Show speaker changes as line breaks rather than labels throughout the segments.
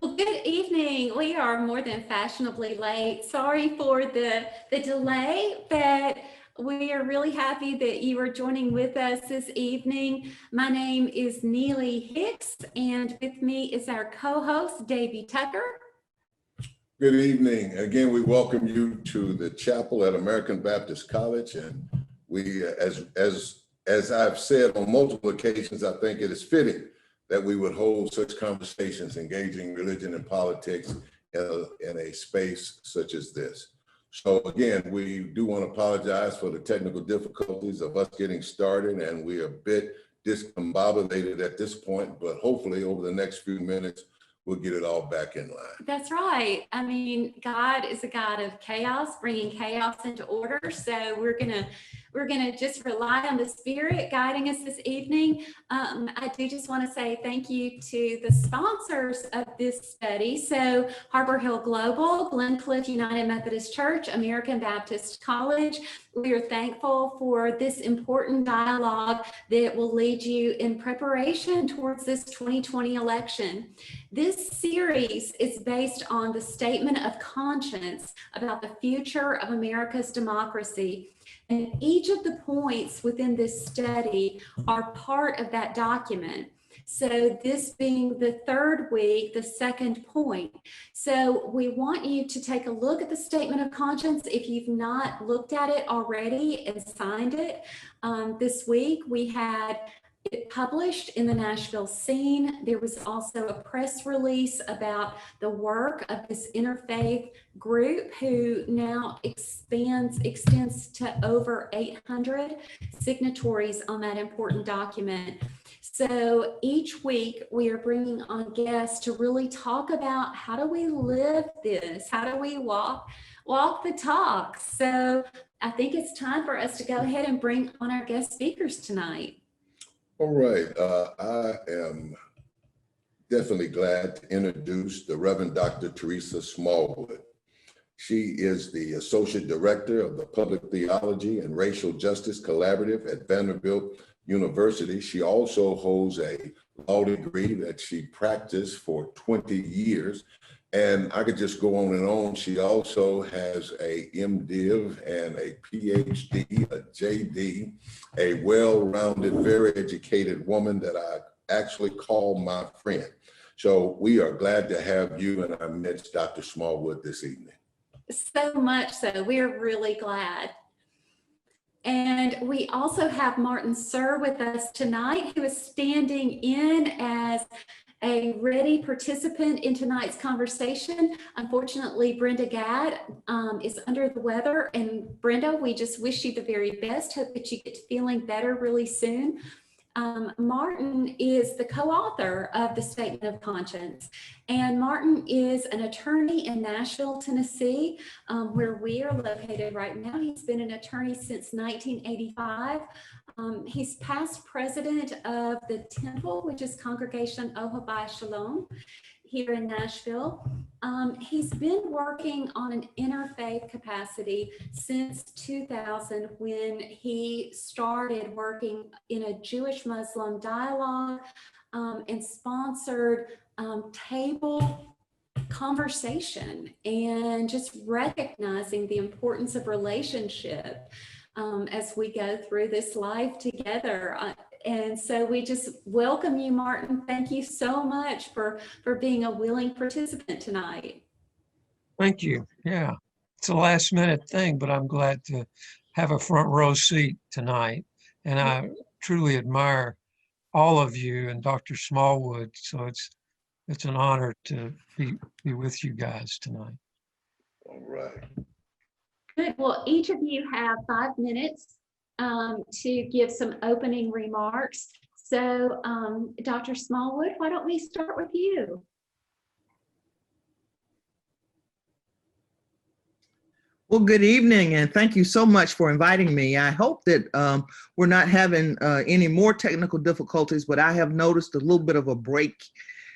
Well, good evening. We are more than fashionably late. Sorry for the delay, but we are really happy that you are joining with us this evening. My name is Neely Hicks, and with me is our co-host, Davey Tucker.
Good evening. Again, we welcome you to the chapel at American Baptist College. And we, as I've said on multiple occasions, I think it is fitting that we would hold such conversations engaging religion and politics in a space such as this. So again, we do want to apologize for the technical difficulties of us getting started, and we are a bit discombobulated at this point, but hopefully over the next few minutes, we'll get it all back in line.
That's right. I mean, God is a God of chaos, bringing chaos into order. So we're gonna just rely on the Spirit guiding us this evening. I do just want to say thank you to the sponsors of this study. So Harbor Hill Global, Glencliff United Methodist Church, American Baptist College. We are thankful for this important dialogue that will lead you in preparation towards this 2020 election. This series is based on the statement of conscience about the future of America's democracy. And each of the points within this study are part of that document. So this being the third week, the second point. So we want you to take a look at the statement of conscience if you've not looked at it already and signed it. This week we had it published in the Nashville Scene. There was also a press release about the work of this interfaith group who now extends to over 800 signatories on that important document. So each week we are bringing on guests to really talk about how do we live this? How do we walk the talk? So I think it's time for us to go ahead and bring on our guest speakers tonight.
All right, I am definitely glad to introduce the Reverend Dr. Teresa Smallwood. She is the Associate Director of the Public Theology and Racial Justice Collaborative at Vanderbilt University. She also holds a law degree that she practiced for 20 years. And I could just go on and on. She also has a MDiv and a PhD, a JD, a well-rounded, very educated woman that I actually call my friend. So we are glad to have you in our midst, Dr. Smallwood, this evening.
So much so, we're really glad. And we also have Martin Sir with us tonight, who is standing in as a ready participant in tonight's conversation. Unfortunately, Brenda Gadd is under the weather. And Brenda, we just wish you the very best. Hope that you get feeling better really soon. Martin is the co-author of the Statement of Conscience. And Martin is an attorney in Nashville, Tennessee, where we are located right now. He's been an attorney since 1985. He's past president of the Temple, which is Congregation Ohabai Shalom here in Nashville. He's been working on an interfaith capacity since 2000 when he started working in a Jewish-Muslim dialogue and sponsored table conversation and just recognizing the importance of relationship as we go through this life together. And so we just welcome you, Martin. Thank you so much for being a willing participant tonight.
Thank you. Yeah, it's a last minute thing, but I'm glad to have a front row seat tonight. And I truly admire all of you and Dr. Smallwood. So it's an honor to be with you guys tonight.
All right.
Good. Well, each of you have 5 minutes to give some opening remarks. So, Dr. Smallwood, why don't we start with you?
Well, good evening, and thank you so much for inviting me. I hope that we're not having any more technical difficulties, but I have noticed a little bit of a break.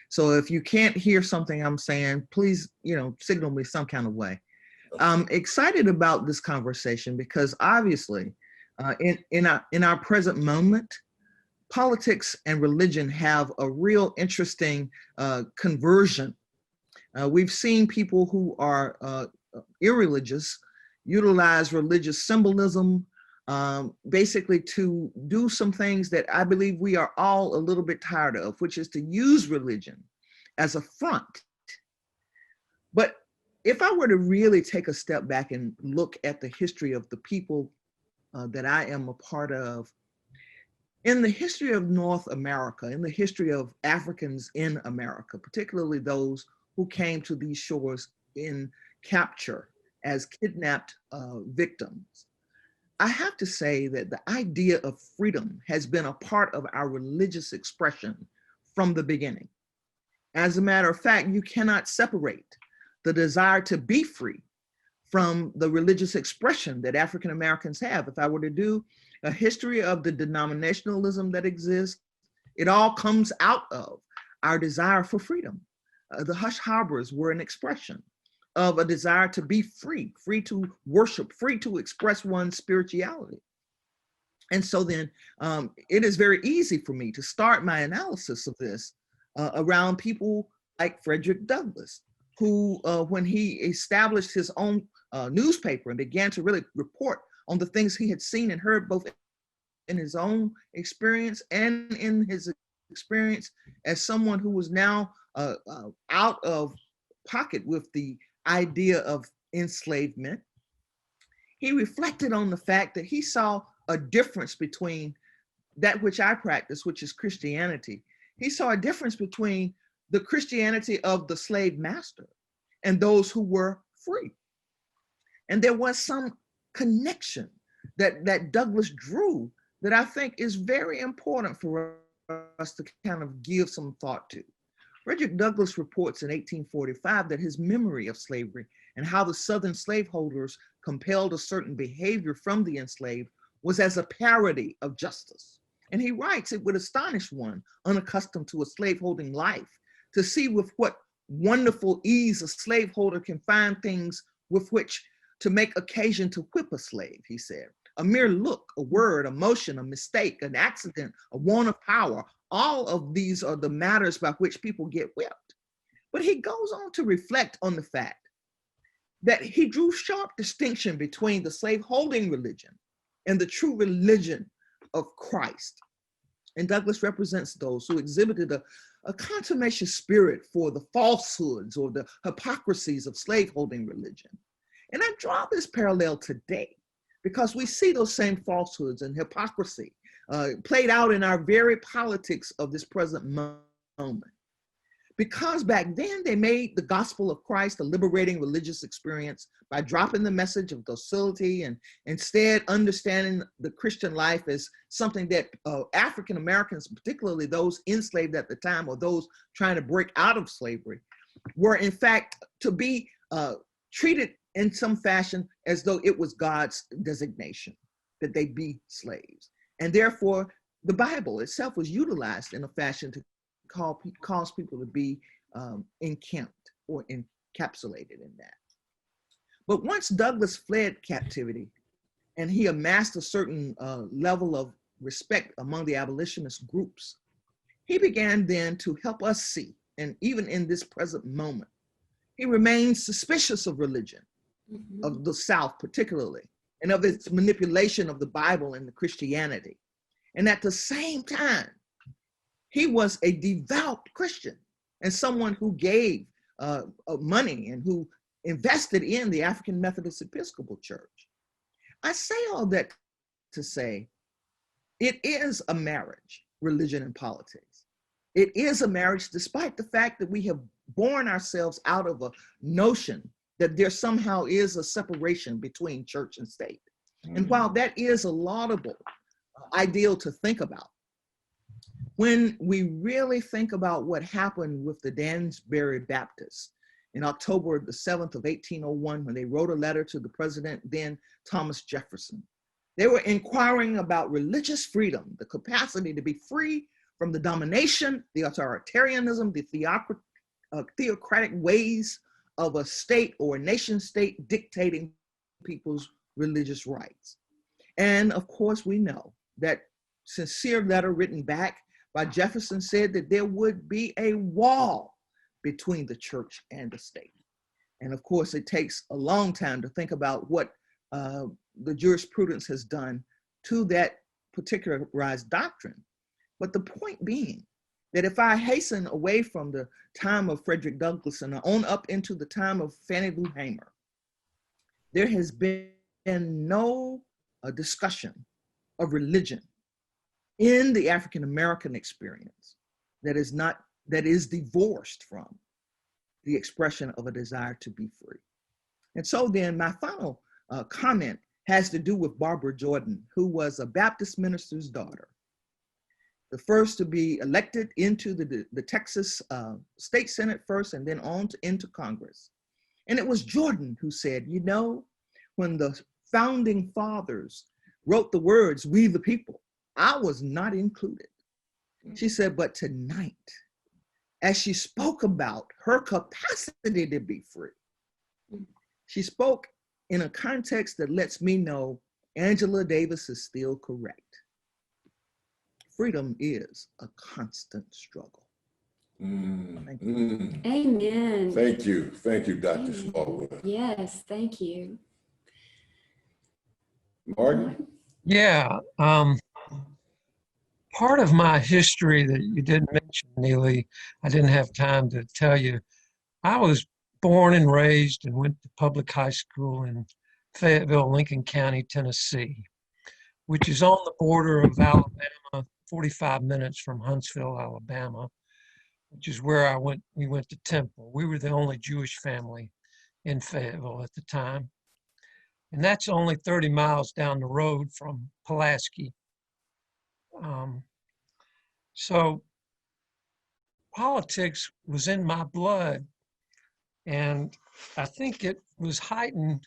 So if you can't hear something I'm saying, please, signal me some kind of way. I'm excited about this conversation because obviously, in our present moment, politics and religion have a real interesting conversion We've seen people who are irreligious utilize religious symbolism basically to do some things that I believe we are all a little bit tired of, which is to use religion as a front. But if I were to really take a step back and look at the history of the people that I am a part of, in the history of North America, in the history of Africans in America, particularly those who came to these shores in capture as kidnapped victims, I have to say that the idea of freedom has been a part of our religious expression from the beginning. As a matter of fact, you cannot separate the desire to be free from the religious expression that African Americans have. If I were to do a history of the denominationalism that exists, it all comes out of our desire for freedom. The hush harbors were an expression of a desire to be free, free to worship, free to express one's spirituality. And so then it is very easy for me to start my analysis of this around people like Frederick Douglass, who when he established his own newspaper and began to really report on the things he had seen and heard, both in his own experience and in his experience as someone who was now out of pocket with the idea of enslavement, he reflected on the fact that he saw a difference between that which I practice, which is Christianity. He saw a difference between the Christianity of the slave master and those who were free. And there was some connection that Douglass drew that I think is very important for us to kind of give some thought to. Frederick Douglass reports in 1845 that his memory of slavery and how the Southern slaveholders compelled a certain behavior from the enslaved was as a parody of justice. And he writes, it would astonish one unaccustomed to a slaveholding life to see with what wonderful ease a slaveholder can find things with which to make occasion to whip a slave, he said. A mere look, a word, a motion, a mistake, an accident, a want of power, all of these are the matters by which people get whipped. But he goes on to reflect on the fact that he drew sharp distinction between the slaveholding religion and the true religion of Christ. And Douglass represents those who exhibited a consummation spirit for the falsehoods or the hypocrisies of slaveholding religion. And I draw this parallel today because we see those same falsehoods and hypocrisy played out in our very politics of this present moment. Because back then they made the gospel of Christ a liberating religious experience by dropping the message of docility and instead understanding the Christian life as something that African Americans, particularly those enslaved at the time or those trying to break out of slavery, were in fact to be treated in some fashion as though it was God's designation that they be slaves. And therefore, the Bible itself was utilized in a fashion to cause people to be encamped or encapsulated in that. But once Douglass fled captivity and he amassed a certain level of respect among the abolitionist groups, he began then to help us see, and even in this present moment, he remains suspicious of religion, of the South particularly, and of its manipulation of the Bible and the Christianity. And at the same time, he was a devout Christian and someone who gave money and who invested in the African Methodist Episcopal Church. I say all that to say it is a marriage, religion and politics. It is a marriage despite the fact that we have born ourselves out of a notion that there somehow is a separation between church and state. And while that is a laudable ideal to think about, when we really think about what happened with the Dansbury Baptists in October the 7th of 1801, when they wrote a letter to the president then, Thomas Jefferson, they were inquiring about religious freedom, the capacity to be free from the domination, the authoritarianism, the theocratic ways of a state or a nation state dictating people's religious rights. And of course, we know that sincere letter written back by Jefferson said that there would be a wall between the church and the state. And of course, it takes a long time to think about what the jurisprudence has done to that particularized doctrine. But the point being that if I hasten away from the time of Frederick Douglass and on up into the time of Fannie Lou Hamer, there has been no discussion of religion in the African American experience that is divorced from the expression of a desire to be free. And so then my final comment has to do with Barbara Jordan, who was a Baptist minister's daughter, the first to be elected into the Texas State Senate first and then on into Congress. And it was Jordan who said, you know, when the founding fathers wrote the words, "We the people," I was not included. She said, but tonight, as she spoke about her capacity to be free, she spoke in a context that lets me know Angela Davis is still correct. Freedom is a constant struggle. Thank you.
Amen.
Thank you. Thank you, Dr.
Amen.
Smallwood.
Yes, thank you.
Martin?
Yeah. Part of my history that you didn't mention, Neely, I didn't have time to tell you. I was born and raised and went to public high school in Fayetteville, Lincoln County, Tennessee, which is on the border of Alabama, 45 minutes from Huntsville, Alabama, which is where we went to Temple. We were the only Jewish family in Fayetteville at the time. And that's only 30 miles down the road from Pulaski. So politics was in my blood, and I think it was heightened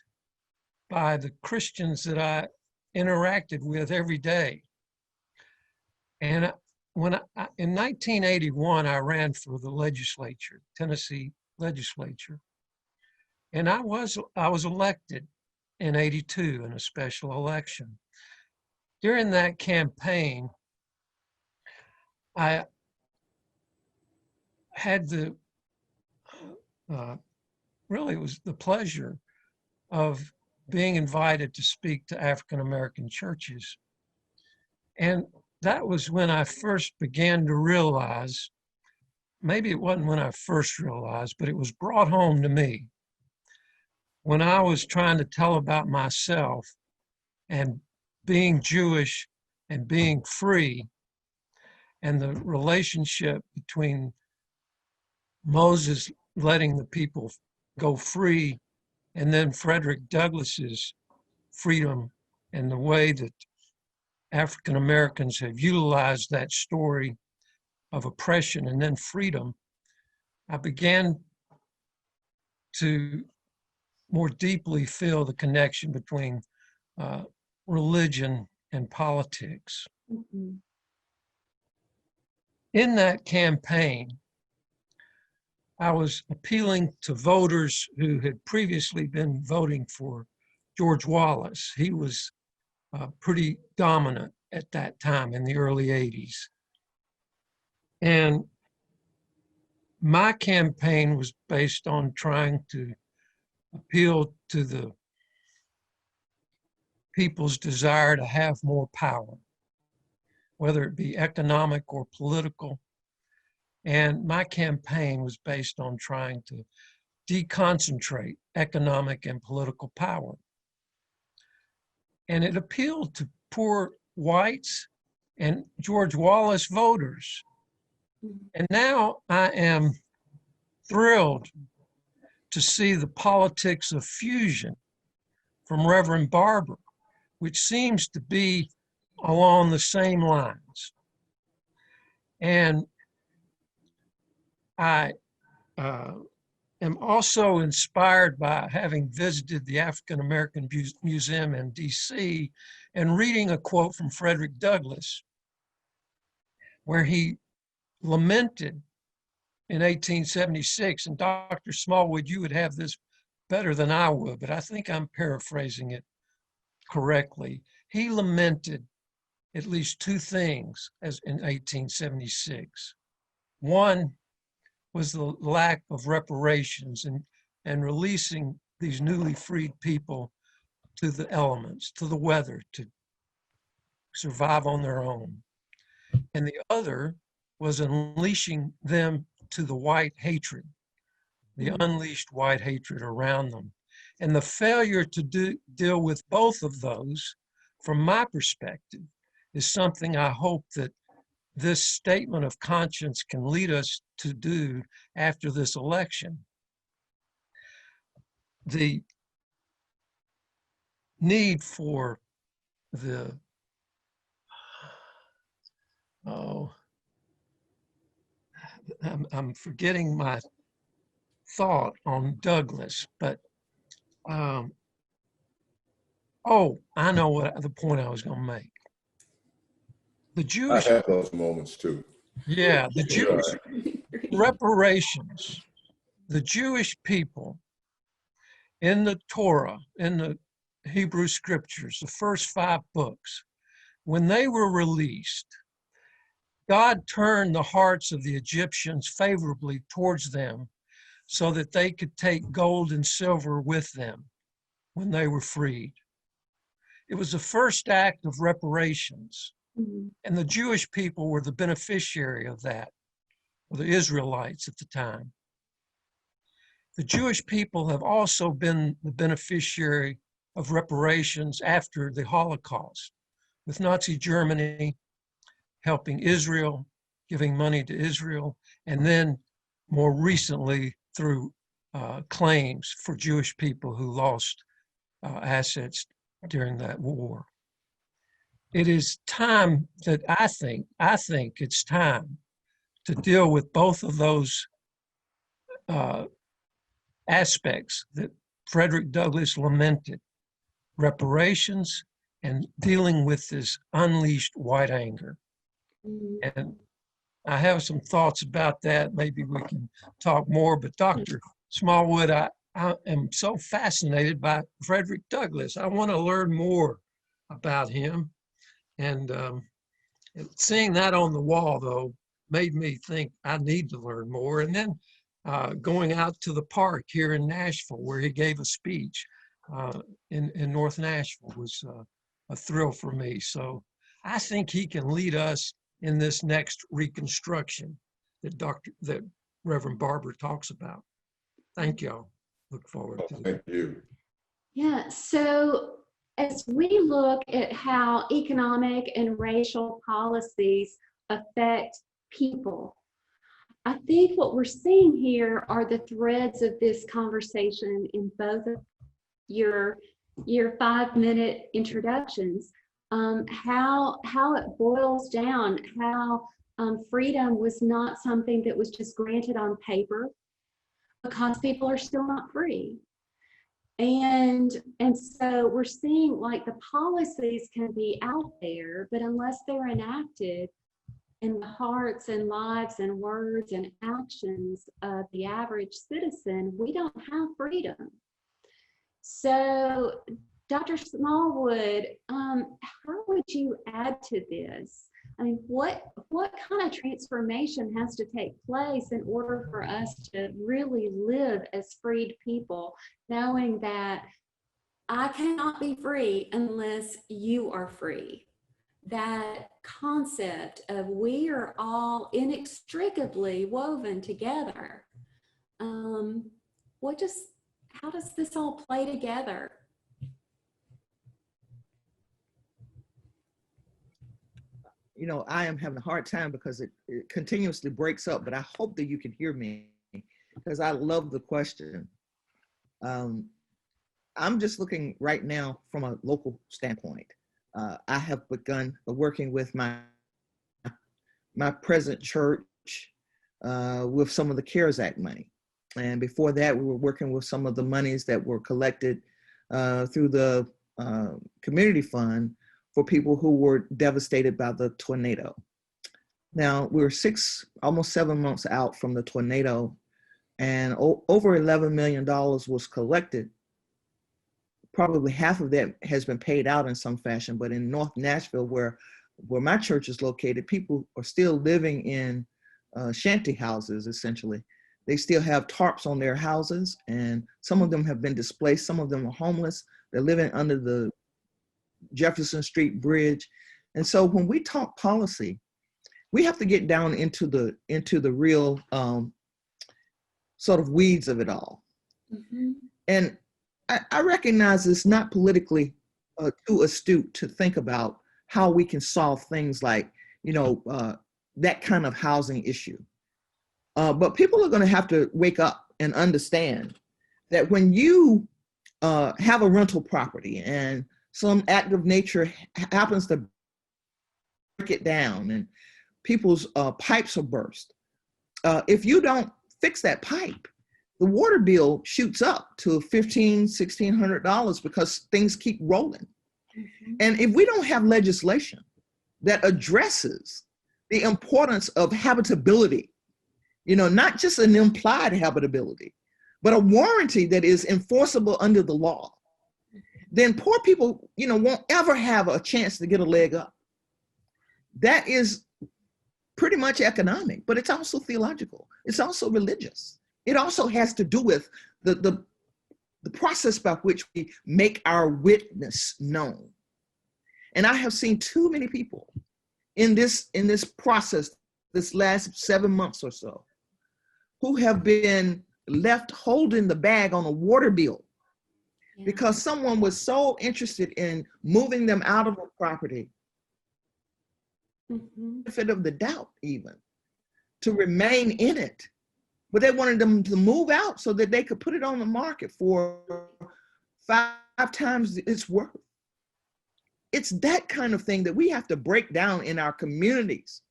by the Christians that I interacted with every day. And in 1981, I ran for the legislature, Tennessee legislature, and I was elected in '82 in a special election. During that campaign, I had really it was the pleasure of being invited to speak to African American churches. And that was when I first began to realize, maybe it wasn't when I first realized, but it was brought home to me when I was trying to tell about myself and being Jewish and being free, and the relationship between Moses letting the people go free and then Frederick Douglass's freedom and the way that African Americans have utilized that story of oppression and then freedom, I began to more deeply feel the connection between religion and politics.
Mm-hmm.
In that campaign, I was appealing to voters who had previously been voting for George Wallace. He was pretty dominant at that time in the early '80s. And my campaign was based on trying to appeal to the people's desire to have more power, whether it be economic or political. And my campaign was based on trying to deconcentrate economic and political power. And it appealed to poor whites and George Wallace voters. And now I am thrilled to see the politics of fusion from Reverend Barber, which seems to be along the same lines. And I am also inspired by having visited the African American Museum in DC and reading a quote from Frederick Douglass, where he lamented in 1876, and Dr. Smallwood, you would have this better than I would, but I think I'm paraphrasing it correctly. He lamented at least two things as in 1876. One, was the lack of reparations and releasing these newly freed people to the elements, to the weather, to survive on their own. And the other was unleashing them to the white hatred, the unleashed white hatred around them. And the failure to deal with both of those, from my perspective, is something I hope that this statement of conscience can lead us to do after this election. The need for the, I'm forgetting my thought on Douglas, but I know what the point I was going to make. The Jewish,
I have those moments too.
yeah, the Jewish
Right.
reparations, the Jewish people in the Torah, in the Hebrew scriptures, the first 5 books, when they were released, God turned the hearts of the Egyptians favorably towards them so that they could take gold and silver with them when they were freed. It was the first act of reparations. And the Jewish people were the beneficiary of that, or the Israelites at the time. The Jewish people have also been the beneficiary of reparations after the Holocaust, with Nazi Germany helping Israel, giving money to Israel, and then more recently through claims for Jewish people who lost assets during that war. It is time that I think it's time to deal with both of those aspects that Frederick Douglass lamented, reparations and dealing with this unleashed white anger. And I have some thoughts about that. Maybe we can talk more, but Dr. Smallwood, I am so fascinated by Frederick Douglass. I want to learn more about him. And seeing that on the wall, though, made me think I need to learn more. And then going out to the park here in Nashville, where he gave a speech in North Nashville, was a thrill for me. So I think he can lead us in this next reconstruction that Reverend Barber talks about. Thank y'all. Look forward to it.
Thank you.
Yeah, so as we look at how economic and racial policies affect people, I think what we're seeing here are the threads of this conversation in both of your 5-minute introductions. How it boils down, how freedom was not something that was just granted on paper, because people are still not free. And so we're seeing, like, the policies can be out there, but unless they're enacted in the hearts and lives and words and actions of the average citizen, we don't have freedom. So Dr. Smallwood, how would you add to this? I mean, what kind of transformation has to take place in order for us to really live as freed people, knowing that I cannot be free unless you are free? That concept of we are all inextricably woven together. How does this all play together?
You know, I am having a hard time because it continuously breaks up, but I hope that you can hear me because I love the question. I'm just looking right now from a local standpoint. I have begun working with my present church with some of the CARES Act money. And before that, we were working with some of the monies that were collected through the community fund for people who were devastated by the tornado. Now, we're almost 7 months out from the tornado, and over $11 million was collected. Probably half of that has been paid out in some fashion, but in North Nashville, where my church is located, people are still living in shanty houses, essentially. They still have tarps on their houses, and some of them have been displaced. Some of them are homeless. They're living under the Jefferson Street Bridge. And so when we talk policy, we have to get down into the real sort of weeds of it all.
Mm-hmm.
And I recognize it's not politically too astute to think about how we can solve things like, that kind of housing issue. But people are going to have to wake up and understand that when you have a rental property and some act of nature happens to break it down and people's pipes are burst, if you don't fix that pipe, the water bill shoots up to $1,500, $1,600 because things keep rolling.
Mm-hmm.
And if we don't have legislation that addresses the importance of habitability, not just an implied habitability, but a warranty that is enforceable under the law, then poor people, won't ever have a chance to get a leg up. That is pretty much economic, but it's also theological. It's also religious. It also has to do with the process by which we make our witness known. And I have seen too many people in this process, this last 7 months or so, who have been left holding the bag on a water bill because someone was so interested in moving them out of a property, benefit of the doubt even, to remain in it. But they wanted them to move out so that they could put it on the market for 5 times its worth. It's that kind of thing that we have to break down in our communities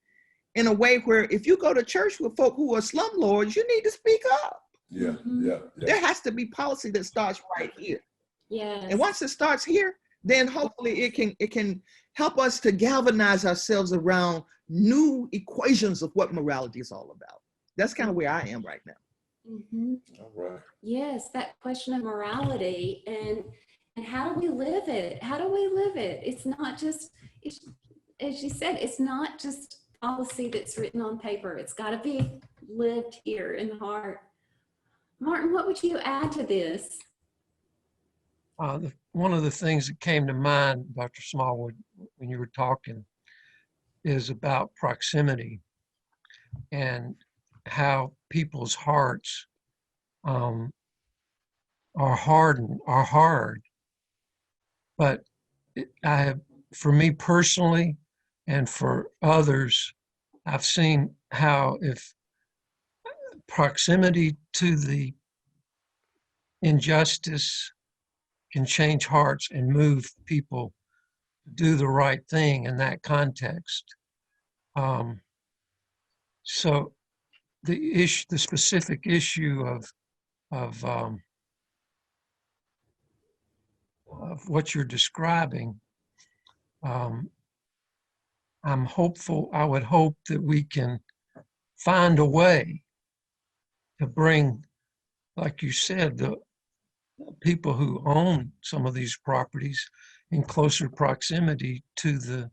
in a way where if you go to church with folk who are slumlords, you need to speak up.
Yeah.
There has to be policy that starts right here.
Yes.
And once it starts here, then hopefully it can help us to galvanize ourselves around new equations of what morality is all about. That's kind of where I am right now.
Mm-hmm.
All right.
Yes, that question of morality and how do we live it? How do we live it? It's not just, as you said, it's not just policy that's written on paper. It's got to be lived here in the heart. Martin, what would you add to this?
One of the things that came to mind, Dr. Smallwood, when you were talking, is about proximity and how people's hearts are hard. But for me personally, and for others, I've seen how if proximity to the injustice can change hearts and move people to do the right thing in that context. So the specific issue of what you're describing, I'm hopeful. I would hope that we can find a way to bring, like you said, the people who own some of these properties in closer proximity to the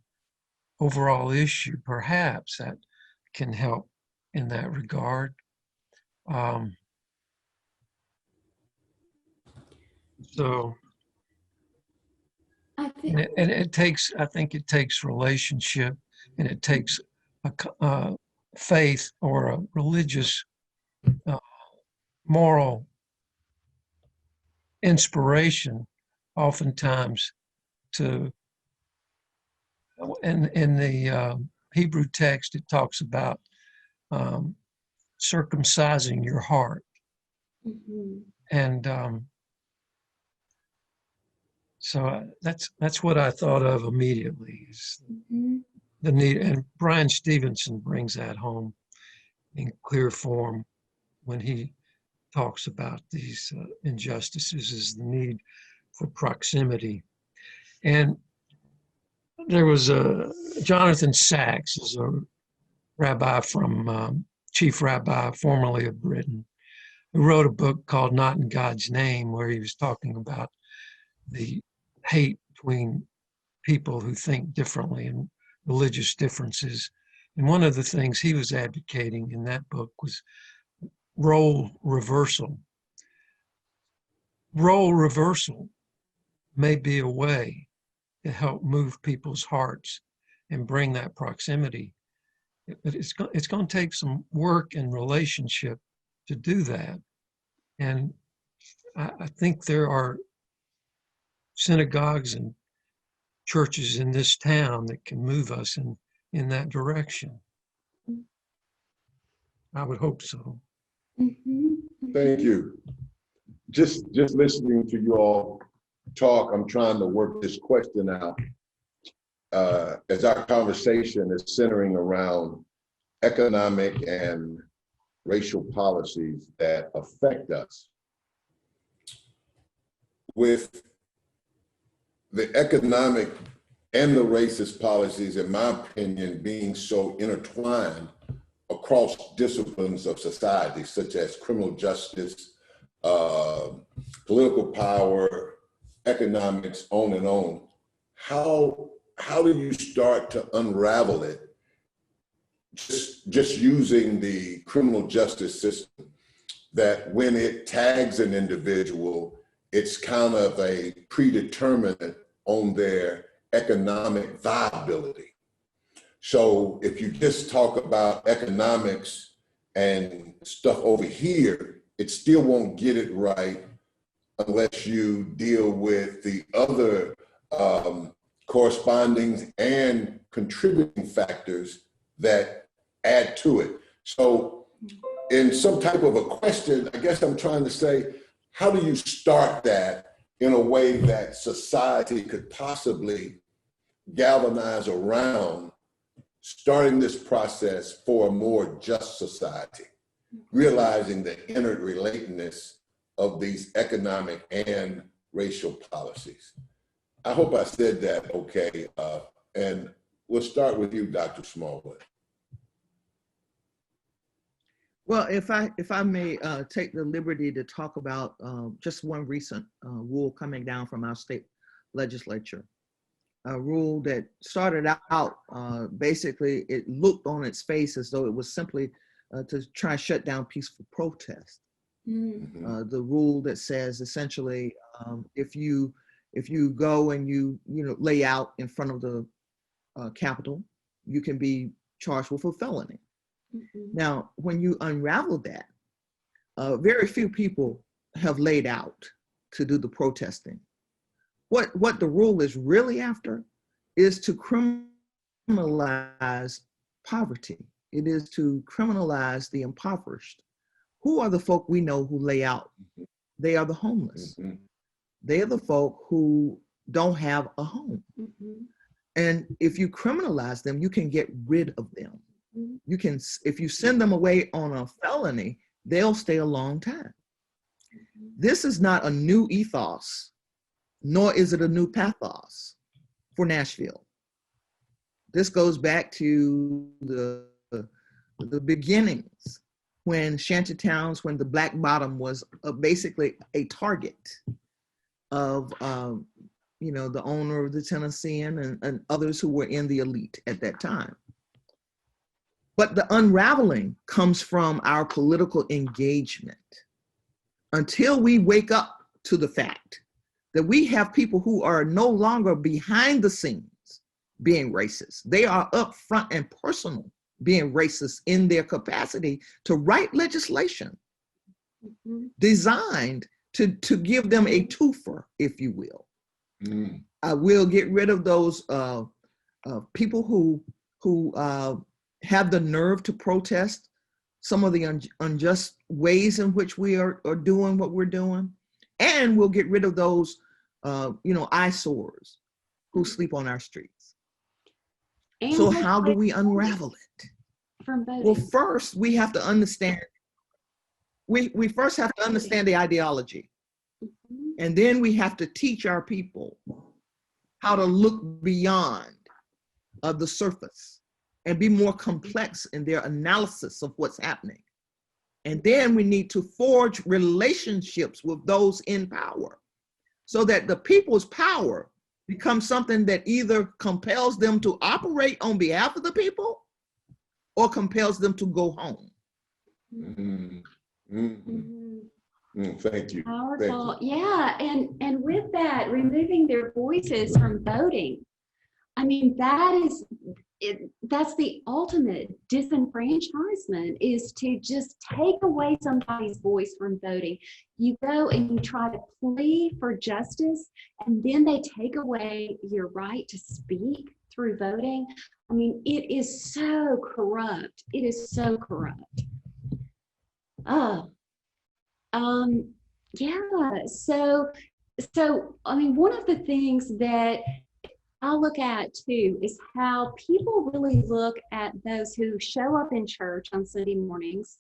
overall issue. Perhaps that can help in that regard. So, I think it takes relationship, and it takes a faith or a religious, moral inspiration, oftentimes, to. In the Hebrew text, it talks about circumcising your heart, and so that's what I thought of immediately. Is the need, and Brian Stevenson brings that home in clear form when he talks about these injustices, is the need for proximity. And there was Jonathan Sacks, is a rabbi from chief rabbi formerly of Britain, who wrote a book called Not in God's Name, where he was talking about the hate between people who think differently and religious differences. And one of the things he was advocating in that book was role reversal. Role reversal may be a way to help move people's hearts and bring that proximity. But it's going to take some work and relationship to do that. And I think there are synagogues and churches in this town that can move us in that direction. I would hope so.
Thank you. Just listening to you all talk, I'm trying to work this question out. As our conversation is centering around economic and racial policies that affect us, with the economic and the racist policies, in my opinion, being so intertwined across disciplines of society, such as criminal justice, political power, economics, on and on. How do you start to unravel it? Just using the criminal justice system, that when it tags an individual, it's kind of a predeterminant on their economic viability. So if you just talk about economics and stuff over here, it still won't get it right unless you deal with the other corresponding and contributing factors that add to it. So in some type of a question, I guess I'm trying to say, how do you start that in a way that society could possibly galvanize around starting this process for a more just society, realizing the interrelatedness of these economic and racial policies? I hope I said that okay. And we'll start with you, Dr. Smallwood.
Well, if I may take the liberty to talk about just one recent rule coming down from our state legislature, a rule that started out, basically it looked on its face as though it was simply to try and shut down peaceful protest. Mm-hmm. The rule that says essentially, if you go and you lay out in front of the Capitol, you can be charged with a felony. Mm-hmm. Now, when you unravel that, very few people have laid out to do the protesting. What the rule is really after is to criminalize poverty. It is to criminalize the impoverished. Who are the folk we know who lay out? They are the homeless. Mm-hmm. They are the folk who don't have a home. Mm-hmm. And if you criminalize them, you can get rid of them. Mm-hmm. You can, if you send them away on a felony, they'll stay a long time. Mm-hmm. This is not a new ethos, nor is it a new pathos for Nashville. This goes back to the beginnings, when shantytowns, when the Black Bottom was basically a target of the owner of the Tennessean and others who were in the elite at that time. But the unraveling comes from our political engagement. Until we wake up to the fact that we have people who are no longer behind the scenes being racist. They are up front and personal being racist in their capacity to write legislation designed to give them a twofer, if you will. I will get rid of those people who have the nerve to protest some of the unjust ways in which we are doing what we're doing. And we'll get rid of those, eyesores who sleep on our streets. And so how do we unravel it? Well, first we have to understand, we first have to understand the ideology. And then we have to teach our people how to look beyond the surface and be more complex in their analysis of what's happening. And then we need to forge relationships with those in power so that the people's power becomes something that either compels them to operate on behalf of the people or compels them to go home. Mm-hmm.
Thank you.
Powerful.
Thank you.
Yeah. And with that, removing their voices from voting. I mean, that's the ultimate disenfranchisement, is to just take away somebody's voice from voting. You go and you try to plead for justice, and then they take away your right to speak through voting. I mean, it is so corrupt. It is so corrupt. Oh, yeah. So, I mean, one of the things that I look at too is how people really look at those who show up in church on Sunday mornings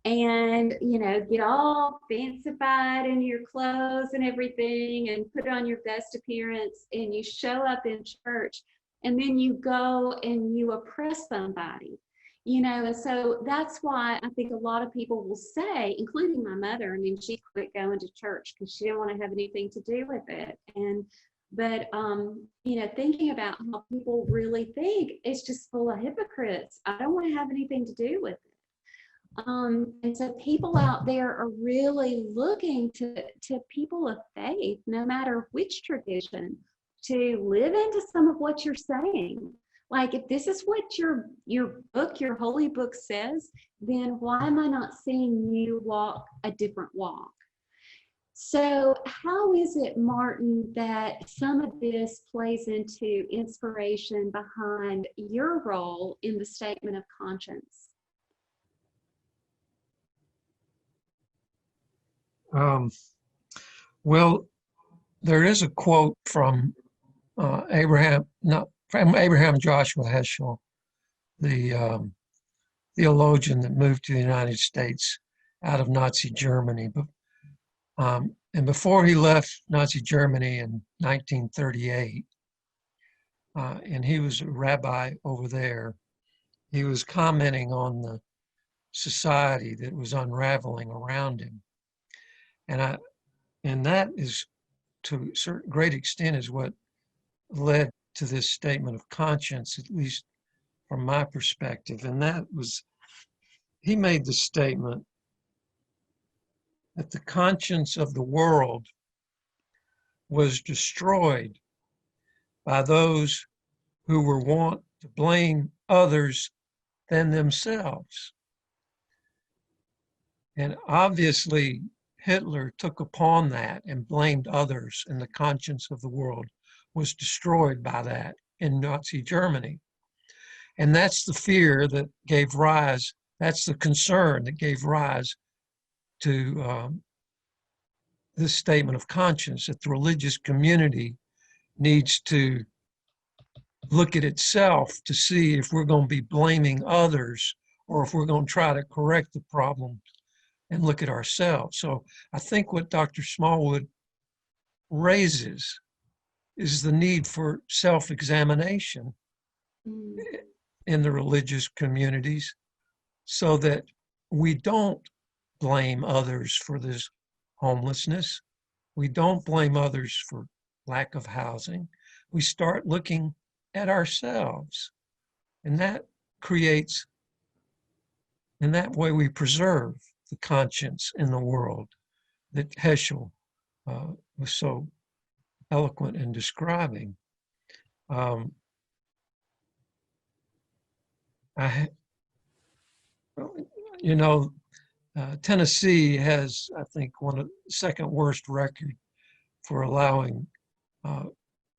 and, you know, get all fancified in your clothes and everything and put on your best appearance, and you show up in church and then you go and you oppress somebody, you know. And so that's why I think a lot of people will say, including my mother, I mean, she quit going to church because she didn't want to have anything to do with it. But you know, thinking about how people really think it's just full of hypocrites. I don't want to have anything to do with it. And so people out there are really looking to people of faith, no matter which tradition, to live into some of what you're saying. Like, if this is what your book, your holy book says, then why am I not seeing you walk a different walk? So how is it, Martin, that some of this plays into inspiration behind your role in the statement of conscience?
Well, there is a quote from Abraham Joshua Heschel, the theologian that moved to the United States out of Nazi Germany. But and before he left Nazi Germany in 1938, and he was a rabbi over there, he was commenting on the society that was unraveling around him. And that is, to a certain great extent, is what led to this statement of conscience, at least from my perspective. And that was, he made the statement that the conscience of the world was destroyed by those who were wont to blame others than themselves. And obviously, Hitler took upon that and blamed others, and the conscience of the world was destroyed by that in Nazi Germany. And that's the fear that gave rise, that's the concern that gave rise to this statement of conscience, that the religious community needs to look at itself to see if we're going to be blaming others or if we're going to try to correct the problem and look at ourselves. So I think what Dr. Smallwood raises is the need for self-examination in the religious communities, so that we don't blame others for this homelessness. We don't blame others for lack of housing. We start looking at ourselves, and that creates, in that way we preserve the conscience in the world that Heschel was so eloquent in describing. Tennessee has, I think, one of the second worst record for allowing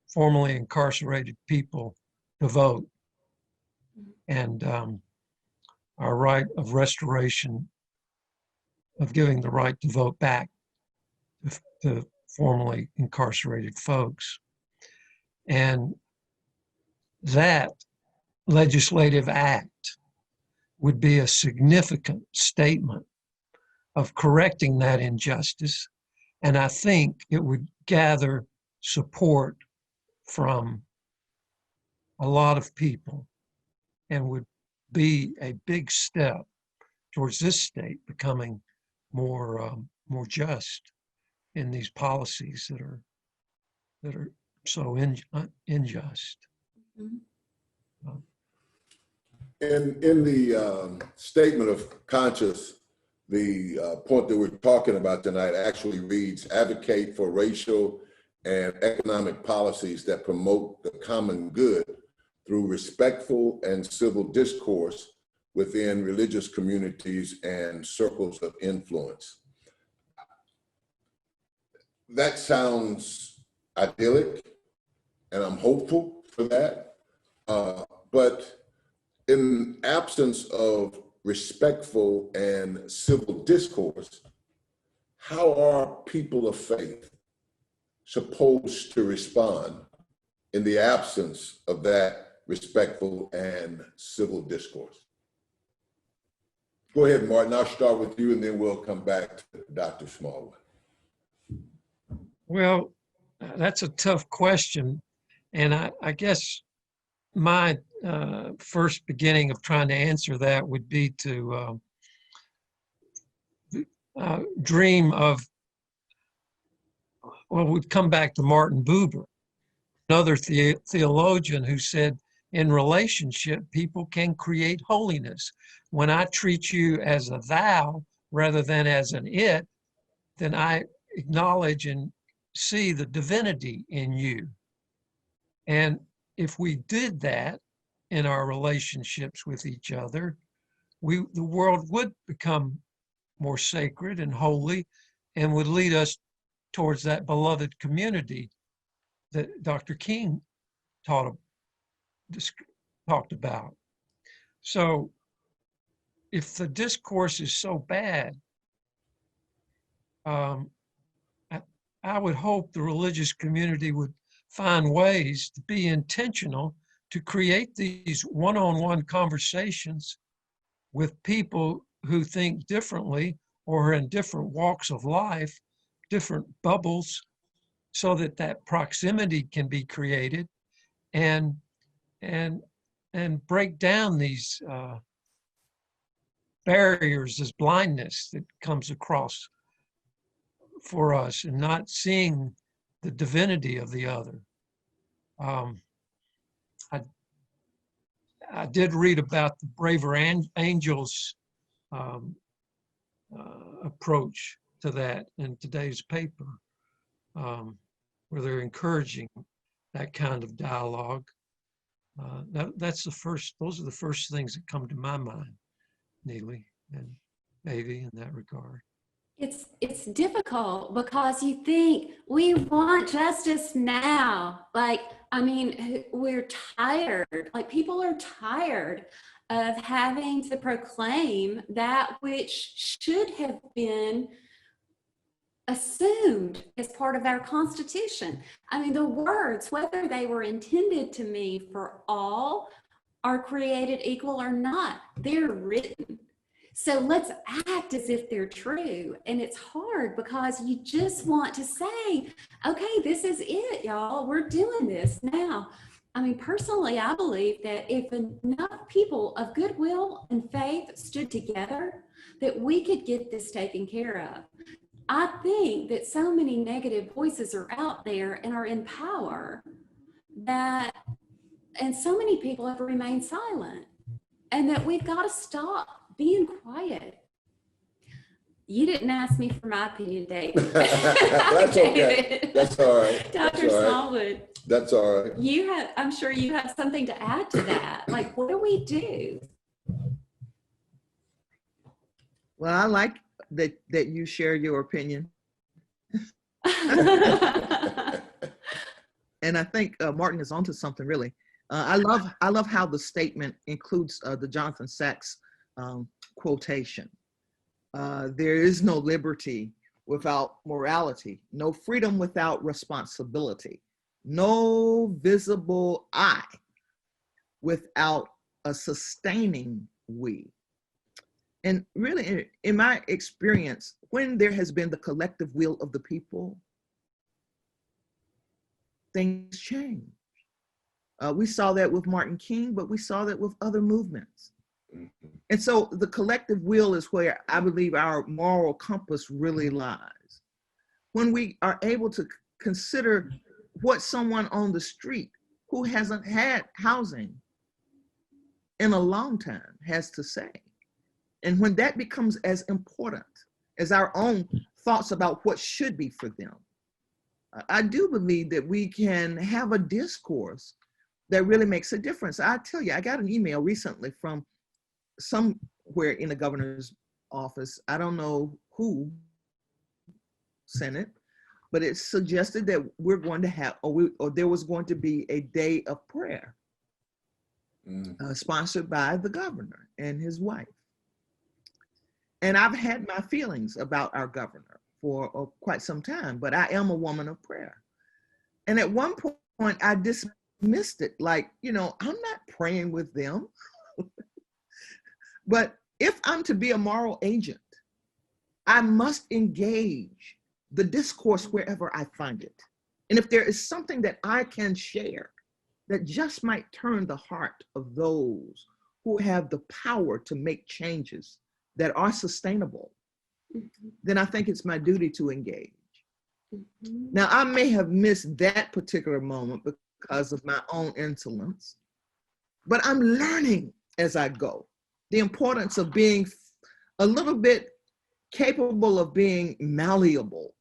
formerly incarcerated people to vote. And our right of restoration, of giving the right to vote back to formerly incarcerated folks. And that legislative act would be a significant statement of correcting that injustice. And I think it would gather support from a lot of people and would be a big step towards this state becoming more just in these policies that are so unjust.
In the statement of conscience The point that we're talking about tonight actually reads, advocate for racial and economic policies that promote the common good through respectful and civil discourse within religious communities and circles of influence. That sounds idyllic, and I'm hopeful for that. But in absence of respectful and civil discourse, how are people of faith supposed to respond in the absence of that respectful and civil discourse? Go ahead, Martin. I'll start with you, and then we'll come back to Dr. Smallwood.
Well, that's a tough question. And I guess my first beginning of trying to answer that would be to dream of, well, we'd come back to Martin Buber, another theologian who said, in relationship, people can create holiness. When I treat you as a thou rather than as an it, then I acknowledge and see the divinity in you. And if we did that in our relationships with each other, the world would become more sacred and holy and would lead us towards that beloved community that Dr. King talked about. So if the discourse is so bad, I would hope the religious community would find ways to be intentional to create these one-on-one conversations with people who think differently or are in different walks of life, different bubbles, so that that proximity can be created and break down these barriers, this blindness that comes across for us and not seeing the divinity of the other. I did read about the Braver Angels approach to that in today's paper, where they're encouraging that kind of dialogue. Those are the first things that come to my mind, Neely and Davy, in that regard.
It's difficult because you think we want justice now. Like, I mean, we're tired. Like, people are tired of having to proclaim that which should have been assumed as part of our Constitution. I mean, the words, whether they were intended to mean for all, are created equal or not, they're written. So let's act as if they're true. And it's hard because you just want to say, okay, this is it, y'all. We're doing this now. I mean, personally, I believe that if enough people of goodwill and faith stood together, that we could get this taken care of. I think that so many negative voices are out there and are in power and so many people have remained silent, and that we've got to stop being quiet. You didn't ask me for my opinion, Dave.
That's okay. That's all right.
Dr. Smallwood.
That's all right.
I'm sure you have something to add to that. Like, what do we do?
Well, I like that you share your opinion. And I think Martin is onto something, really. I love how the statement includes the Jonathan Sacks quotation. There is no liberty without morality, no freedom without responsibility, no visible I without a sustaining we. And really, in my experience, when there has been the collective will of the people, things change. We saw that with Martin King, but we saw that with other movements. And so the collective will is where I believe our moral compass really lies. When we are able to consider what someone on the street who hasn't had housing in a long time has to say. And when that becomes as important as our own thoughts about what should be for them, I do believe that we can have a discourse that really makes a difference. I tell you, I got an email recently from somewhere in the governor's office. I don't know who sent it, but it suggested that we're going to have, or there was going to be a day of prayer sponsored by the governor and his wife. And I've had my feelings about our governor for quite some time, but I am a woman of prayer. And at one point I dismissed it, like, I'm not praying with them. But if I'm to be a moral agent, I must engage the discourse wherever I find it. And if there is something that I can share that just might turn the heart of those who have the power to make changes that are sustainable, then I think it's my duty to engage. Now, I may have missed that particular moment because of my own insolence, but I'm learning as I go the importance of being a little bit capable of being malleable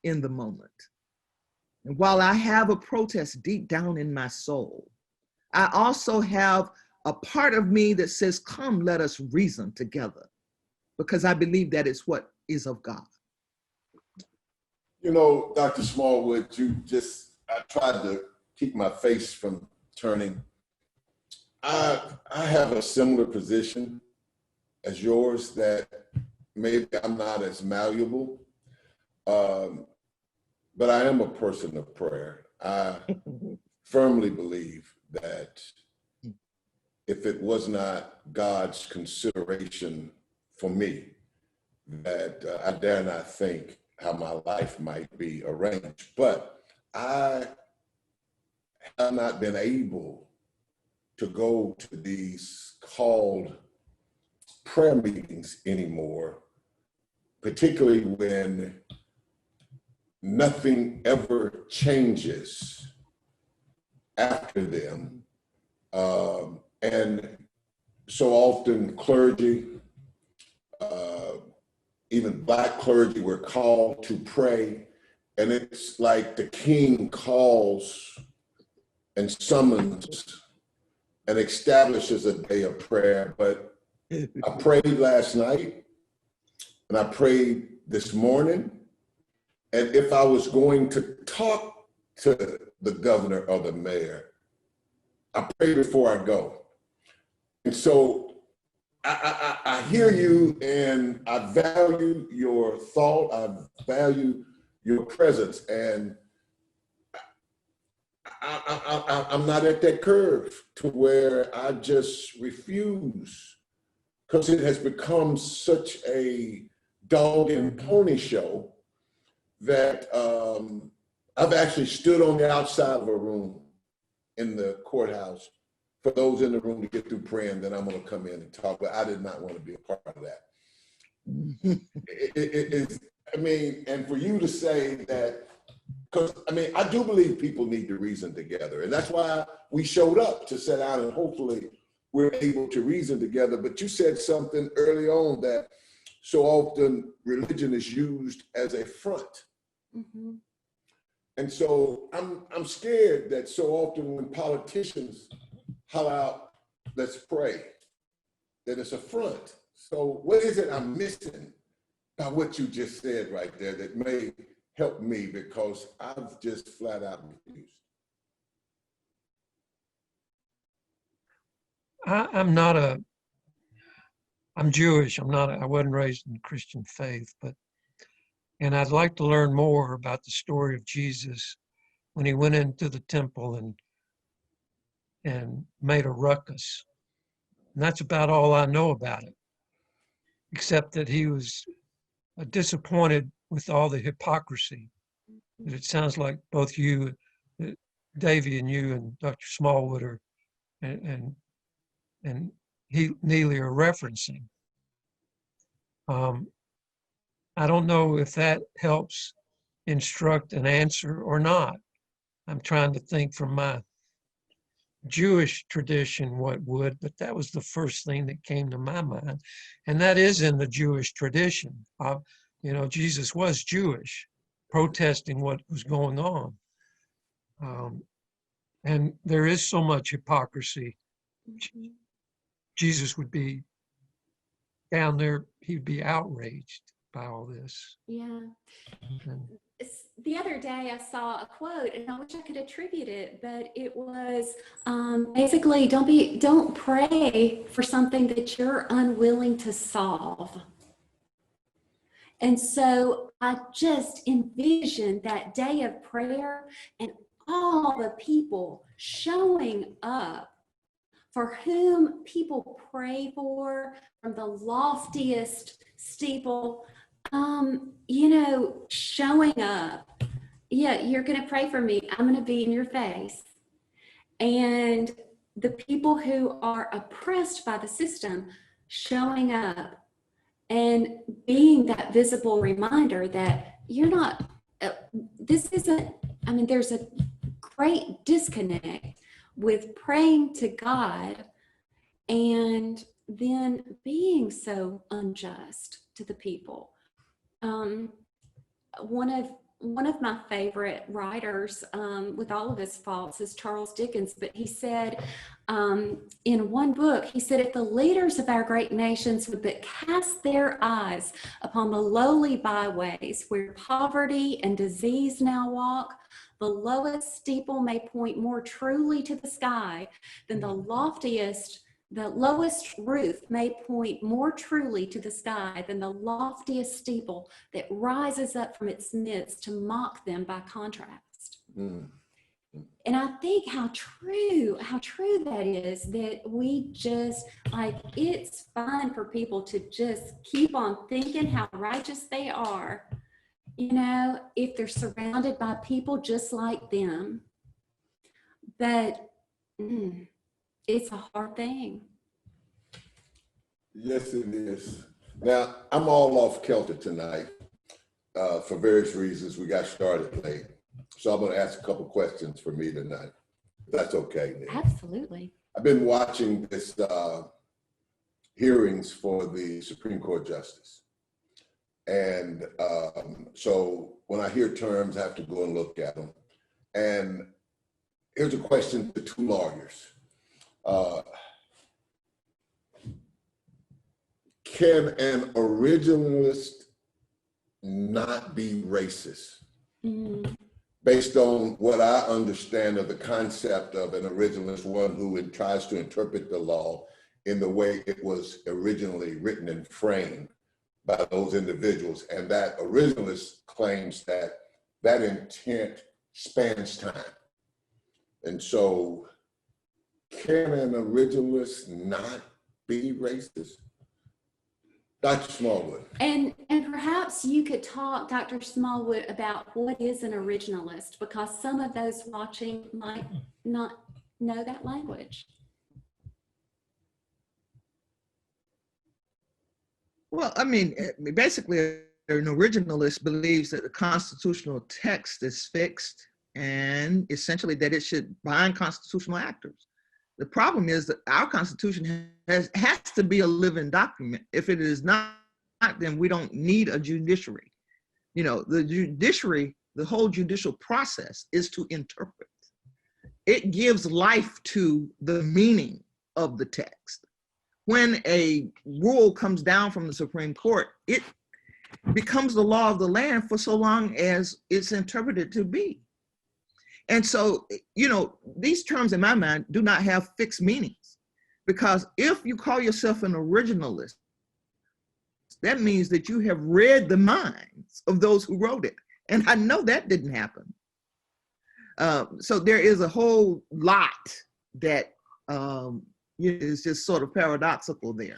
in the moment. And while I have a protest deep down in my soul, I also have a part of me that says, come, let us reason together, because I believe that is what is of God.
Dr. Smallwood, I tried to keep my face from turning. I have a similar position as yours, that maybe I'm not as malleable, but I am a person of prayer. I firmly believe that if it was not God's consideration for me, that I dare not think how my life might be arranged. But I have not been able to go to these called prayer meetings anymore, particularly when nothing ever changes after them. And so often clergy, even Black clergy, were called to pray, and it's like the king calls and summons and establishes a day of prayer. But I prayed last night and I prayed this morning. And if I was going to talk to the governor or the mayor, I pray before I go. And so I hear you, and I value your thought. I value your presence. And I'm not at that curve to where I just refuse, because it has become such a dog and pony show that I've actually stood on the outside of a room in the courthouse for those in the room to get through praying, then I'm going to come in and talk. But I did not want to be a part of that. And for you to say that, because I do believe people need to reason together, and that's why we showed up to sit down, and hopefully we're able to reason together. But you said something early on that so often religion is used as a front. Mm-hmm. And so I'm scared that so often when politicians holler out, let's pray, that it's a front. So what is it I'm missing by what you just said right there that may help me, because I've just flat out refused?
I'm Jewish. I wasn't raised in the Christian faith, and I'd like to learn more about the story of Jesus when he went into the temple and made a ruckus. And that's about all I know about it, except that he was disappointed with all the hypocrisy. That it sounds like both you, Davey, and you and Dr. Smallwood are, and Neely are referencing. I don't know if that helps instruct an answer or not. I'm trying to think from my Jewish tradition what would, but that was the first thing that came to my mind. And that is in the Jewish tradition. You know, Jesus was Jewish, protesting what was going on. And there is so much hypocrisy. Jesus would be down there, he'd be outraged by all this.
Yeah.
And
The other day I saw a quote, and I wish I could attribute it, but it was basically, don't pray for something that you're unwilling to solve. And so I just envisioned that day of prayer and all the people showing up for whom people pray for from the loftiest steeple, you know, showing up. Yeah, you're going to pray for me. I'm going to be in your face. And the people who are oppressed by the system showing up and being that visible reminder that you're not, this isn't, I mean, there's a great disconnect with praying to God and then being so unjust to the people. One of my favorite writers, with all of his faults, is Charles Dickens, but he said in one book, he said, if the leaders of our great nations would but cast their eyes upon the lowly byways where poverty and disease now walk, the lowest steeple may point more truly to the sky than the loftiest. The lowest roof may point more truly to the sky than the loftiest steeple that rises up from its midst to mock them by contrast. And I think how true that is, that we just, like, it's fine for people to just keep on thinking how righteous they are, you know, if they're surrounded by people just like them. But it's a hard thing.
Yes, it is. Now, I'm all off kilter tonight for various reasons. We got started late. So I'm going to ask a couple questions for me tonight. If that's okay, Nick.
Absolutely.
I've been watching this hearings for the Supreme Court Justice. And so when I hear terms, I have to go and look at them. And here's a question to two lawyers. Can an originalist not be racist? Based on what I understand of the concept of an originalist, one who tries to interpret the law in the way it was originally written and framed by those individuals. And that originalist claims that that intent spans time. And so can an originalist not be racist? Dr. Smallwood.
And perhaps you could talk, Dr. Smallwood, about what is an originalist, because some of those watching might not know that language.
Well, I mean, basically, an originalist believes that the constitutional text is fixed and essentially that it should bind constitutional actors. The problem is that our Constitution has to be a living document. If it is not, then we don't need a judiciary. You know, the judiciary, the whole judicial process is to interpret. It gives life to the meaning of the text. When a rule comes down from the Supreme Court, it becomes the law of the land for so long as it's interpreted to be. And so, you know, these terms in my mind do not have fixed meanings, because if you call yourself an originalist, that means that you have read the minds of those who wrote it. And I know that didn't happen. So there is a whole lot that is just sort of paradoxical there.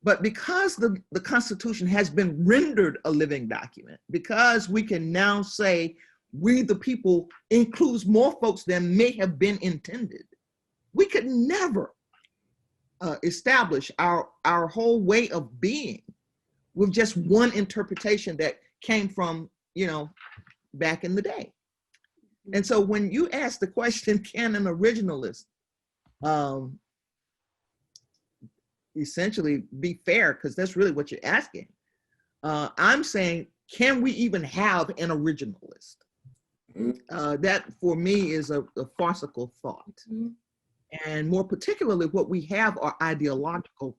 But because the Constitution has been rendered a living document, because we can now say we the people includes more folks than may have been intended, we could never establish our whole way of being with just one interpretation that came from, you know, back in the day. And so when you ask the question, can an originalist um, essentially be fair, because that's really what you're asking. I'm saying, can we even have an originalist? That for me is a farcical thought. And more particularly, what we have are ideological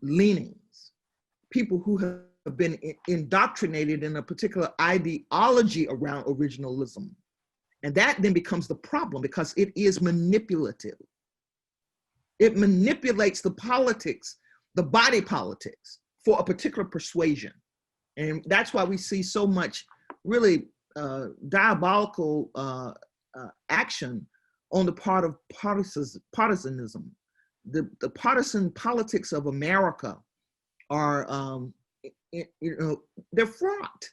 leanings, people who have been indoctrinated in a particular ideology around originalism. And that then becomes the problem, because it is manipulative. It manipulates the politics, the body politics, for a particular persuasion. And that's why we see so much really diabolical action on the part of partisanism. The partisan politics of America are, they're fraught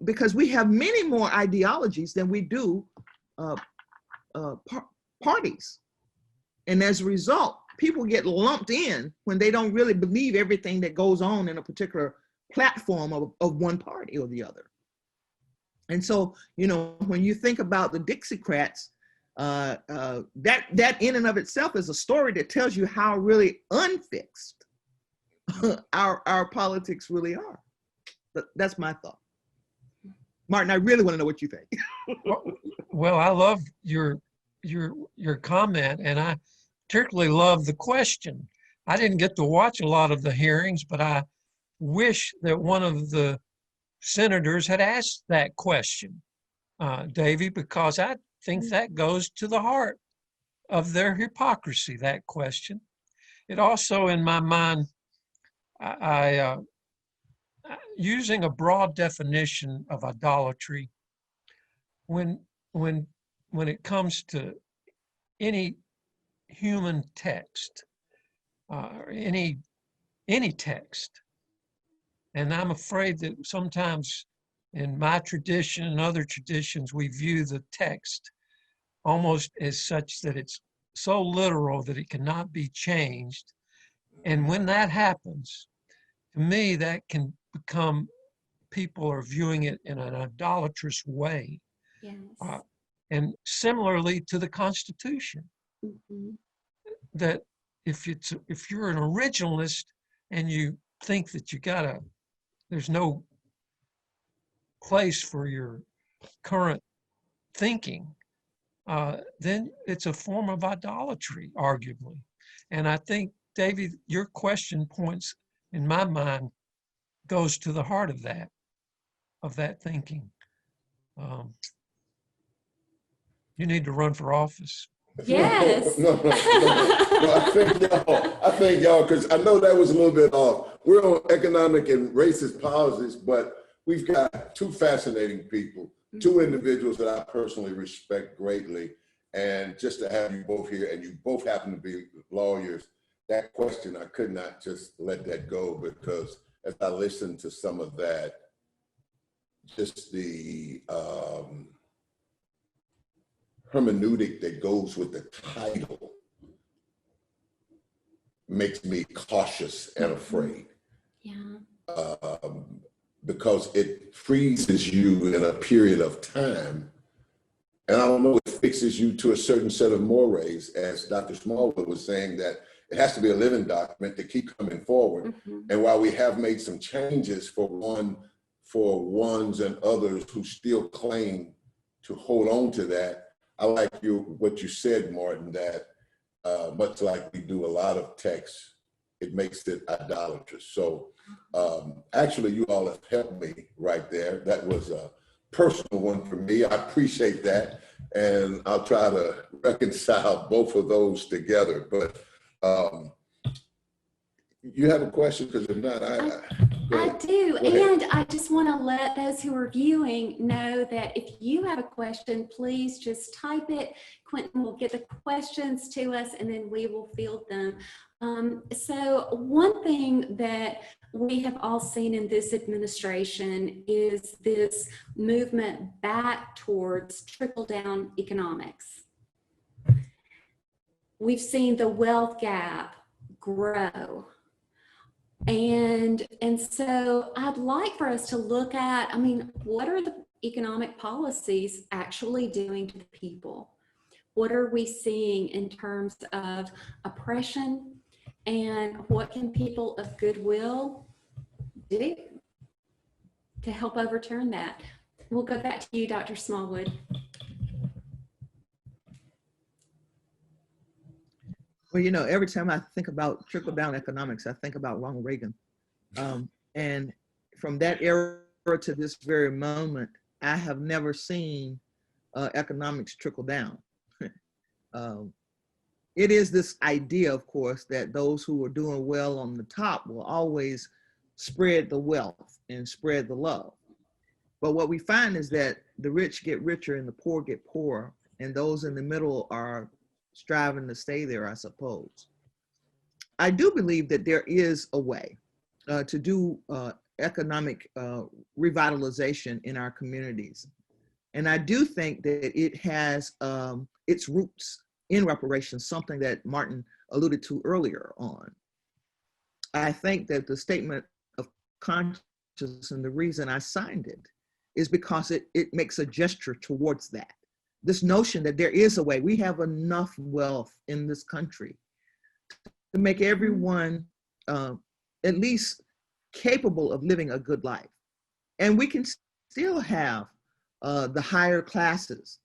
because we have many more ideologies than we do parties. And as a result, people get lumped in when they don't really believe everything that goes on in a particular platform of one party or the other. And so, when you think about the Dixiecrats, that in and of itself is a story that tells you how really unfixed our politics really are. But that's my thought. Martin, I really want to know what you think.
Well, I love your comment, and I particularly love the question. I didn't get to watch a lot of the hearings, but I wish that one of the senators had asked that question, Davy, because I think that goes to the heart of their hypocrisy, that question. It also, in my mind, I using a broad definition of idolatry, when it comes to any human text, any text, and I'm afraid that sometimes in my tradition and other traditions, we view the text almost as such that it's so literal that it cannot be changed. And when that happens, to me, that can become, people are viewing it in an idolatrous way.
Yes.
And similarly to the Constitution, that if you're an originalist and you think that there's no place for your current thinking, then it's a form of idolatry, arguably. And I think, David, your question points, in my mind, goes to the heart of that thinking. You need to run for office.
Yes.
No, I thank y'all, because I know that was a little bit off. We're on economic and racist policies, but we've got two fascinating people, two individuals that I personally respect greatly. And just to have you both here, and you both happen to be lawyers, that question, I could not just let that go, because as I listened to some of that, just the hermeneutic that goes with the title makes me cautious and afraid.
Yeah.
Because it freezes you in a period of time. And I don't know, it fixes you to a certain set of mores, as Dr. Smallwood was saying, that it has to be a living document to keep coming forward. And while we have made some changes for ones and others who still claim to hold on to that, I like what you said, Martin, that much like we do a lot of texts, it makes it idolatrous. So actually, you all have helped me right there. That was a personal one for me. I appreciate that. And I'll try to reconcile both of those together. But you have a question? Because if not,
I do. And I just want to let those who are viewing know that if you have a question, please just type it. Quentin will get the questions to us, and then we will field them. So one thing that we have all seen in this administration is this movement back towards trickle-down economics. We've seen the wealth gap grow. And so I'd like for us to look at, what are the economic policies actually doing to the people? what are we seeing in terms of oppression, and what can people of goodwill do to help overturn that? We'll go back to you, Dr. Smallwood.
Well, you know, every time I think about trickle-down economics, I think about Ronald Reagan. And from that era to this very moment, I have never seen economics trickle down. It is this idea, of course, that those who are doing well on the top will always spread the wealth and spread the love. But what we find is that the rich get richer and the poor get poorer, and those in the middle are striving to stay there, I suppose. I do believe that there is a way to do economic revitalization in our communities. And I do think that it has its roots in reparations, something that Martin alluded to earlier on. I think that the statement of conscience, and the reason I signed it, is because it makes a gesture towards that. This notion that there is a way, we have enough wealth in this country to make everyone at least capable of living a good life. And we can still have the higher classes.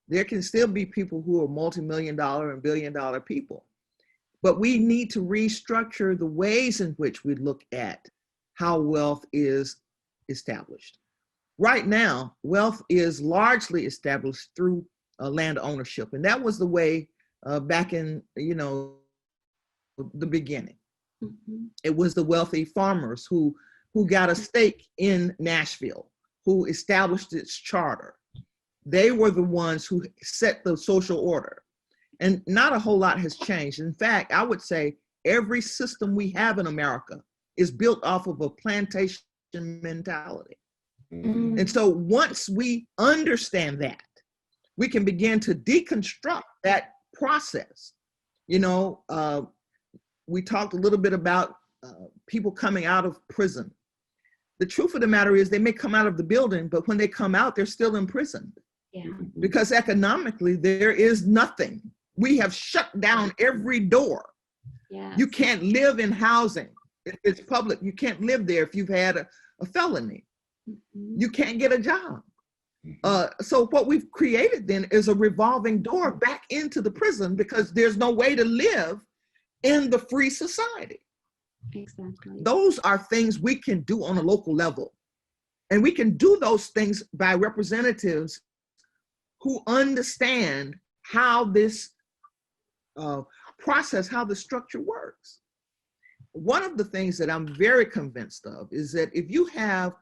There can still be people who are multi-million-dollar and billion-dollar people. But we need to restructure the ways in which we look at how wealth is established. Right now, wealth is largely established through land ownership. And that was the way back in, you know, the beginning. Mm-hmm. It was the wealthy farmers who got a stake in Nashville, who established its charter. They were the ones who set the social order. And not a whole lot has changed. In fact, I would say every system we have in America is built off of a plantation mentality. Mm-hmm. And so once we understand that, we can begin to deconstruct that process. You know, we talked a little bit about people coming out of prison. The truth of the matter is they may come out of the building, but when they come out, they're still imprisoned. Yeah. Because economically, there is nothing. We have shut down every door. Yes. You can't live in housing. If it's public, you can't live there if you've had a felony. Mm-hmm. You can't get a job. So what we've created then is a revolving door back into the prison, because there's no way to live in the free society. Exactly. Those are things we can do on a local level. And we can do those things by representatives who understand how this process, how the structure works. One of the things that I'm very convinced of is that if you have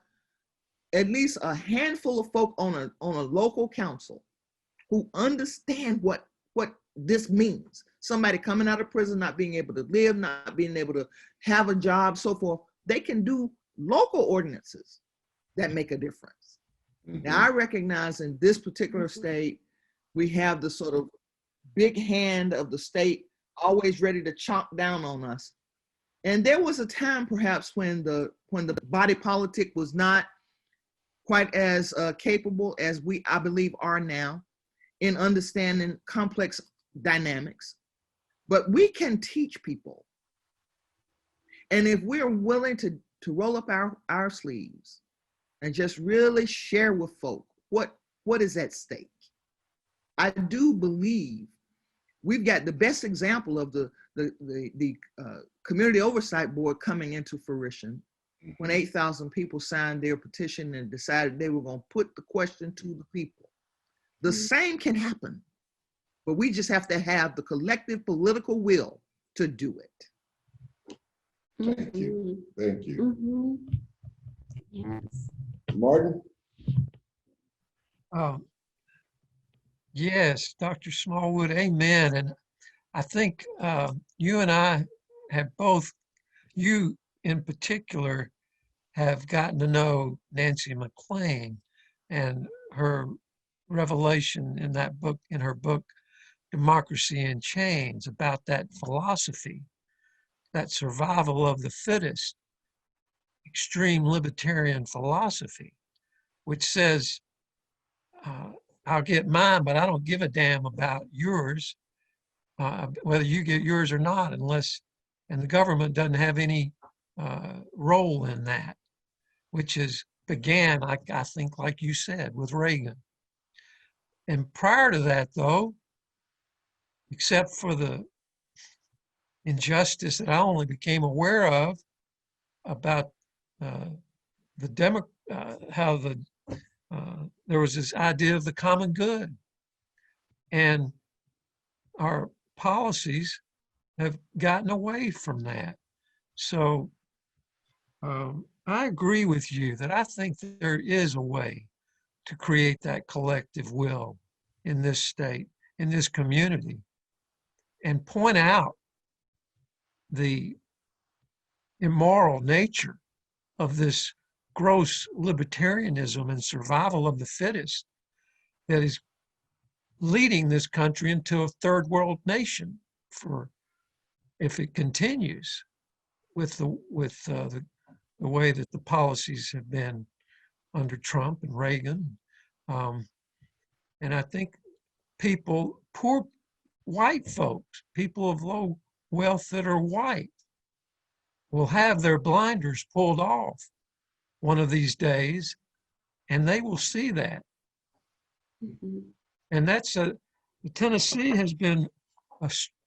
at least a handful of folk on a local council who understand what this means, somebody coming out of prison, not being able to live, not being able to have a job, so forth, they can do local ordinances that make a difference. Mm-hmm. Now, I recognize in this particular state, we have the sort of big hand of the state always ready to chomp down on us. And there was a time perhaps when the body politic was not quite as capable as we, I believe, are now in understanding complex dynamics. But we can teach people. And if we're willing to roll up our sleeves and just really share with folk what is at stake, I do believe we've got the best example of the Community Oversight Board coming into fruition when 8,000 people signed their petition and decided they were going to put the question to the people. The same can happen, but we just have to have the collective political will to do it.
Thank you. Thank you.
Mm-hmm. Yes.
Martin?
Yes, Dr. Smallwood, amen. And I think you and I have both, you in particular, have gotten to know Nancy McLean and her revelation in that book, in her book, Democracy in Chains, about that philosophy, that survival of the fittest, extreme libertarian philosophy, which says I'll get mine, but I don't give a damn about yours, whether you get yours or not, and the government doesn't have any role in that, which began, I think, like you said, with Reagan. And prior to that, though, except for the injustice that I only became aware of about how there was this idea of the common good, and our policies have gotten away from that. So I agree with you that I think that there is a way to create that collective will in this state, in this community, and point out the immoral nature of this gross libertarianism and survival of the fittest that is leading this country into a third world nation if it continues with the way that the policies have been under Trump and Reagan. And I think poor white folks, people of low wealth that are white, will have their blinders pulled off one of these days, and they will see that. Mm-hmm. And Tennessee has been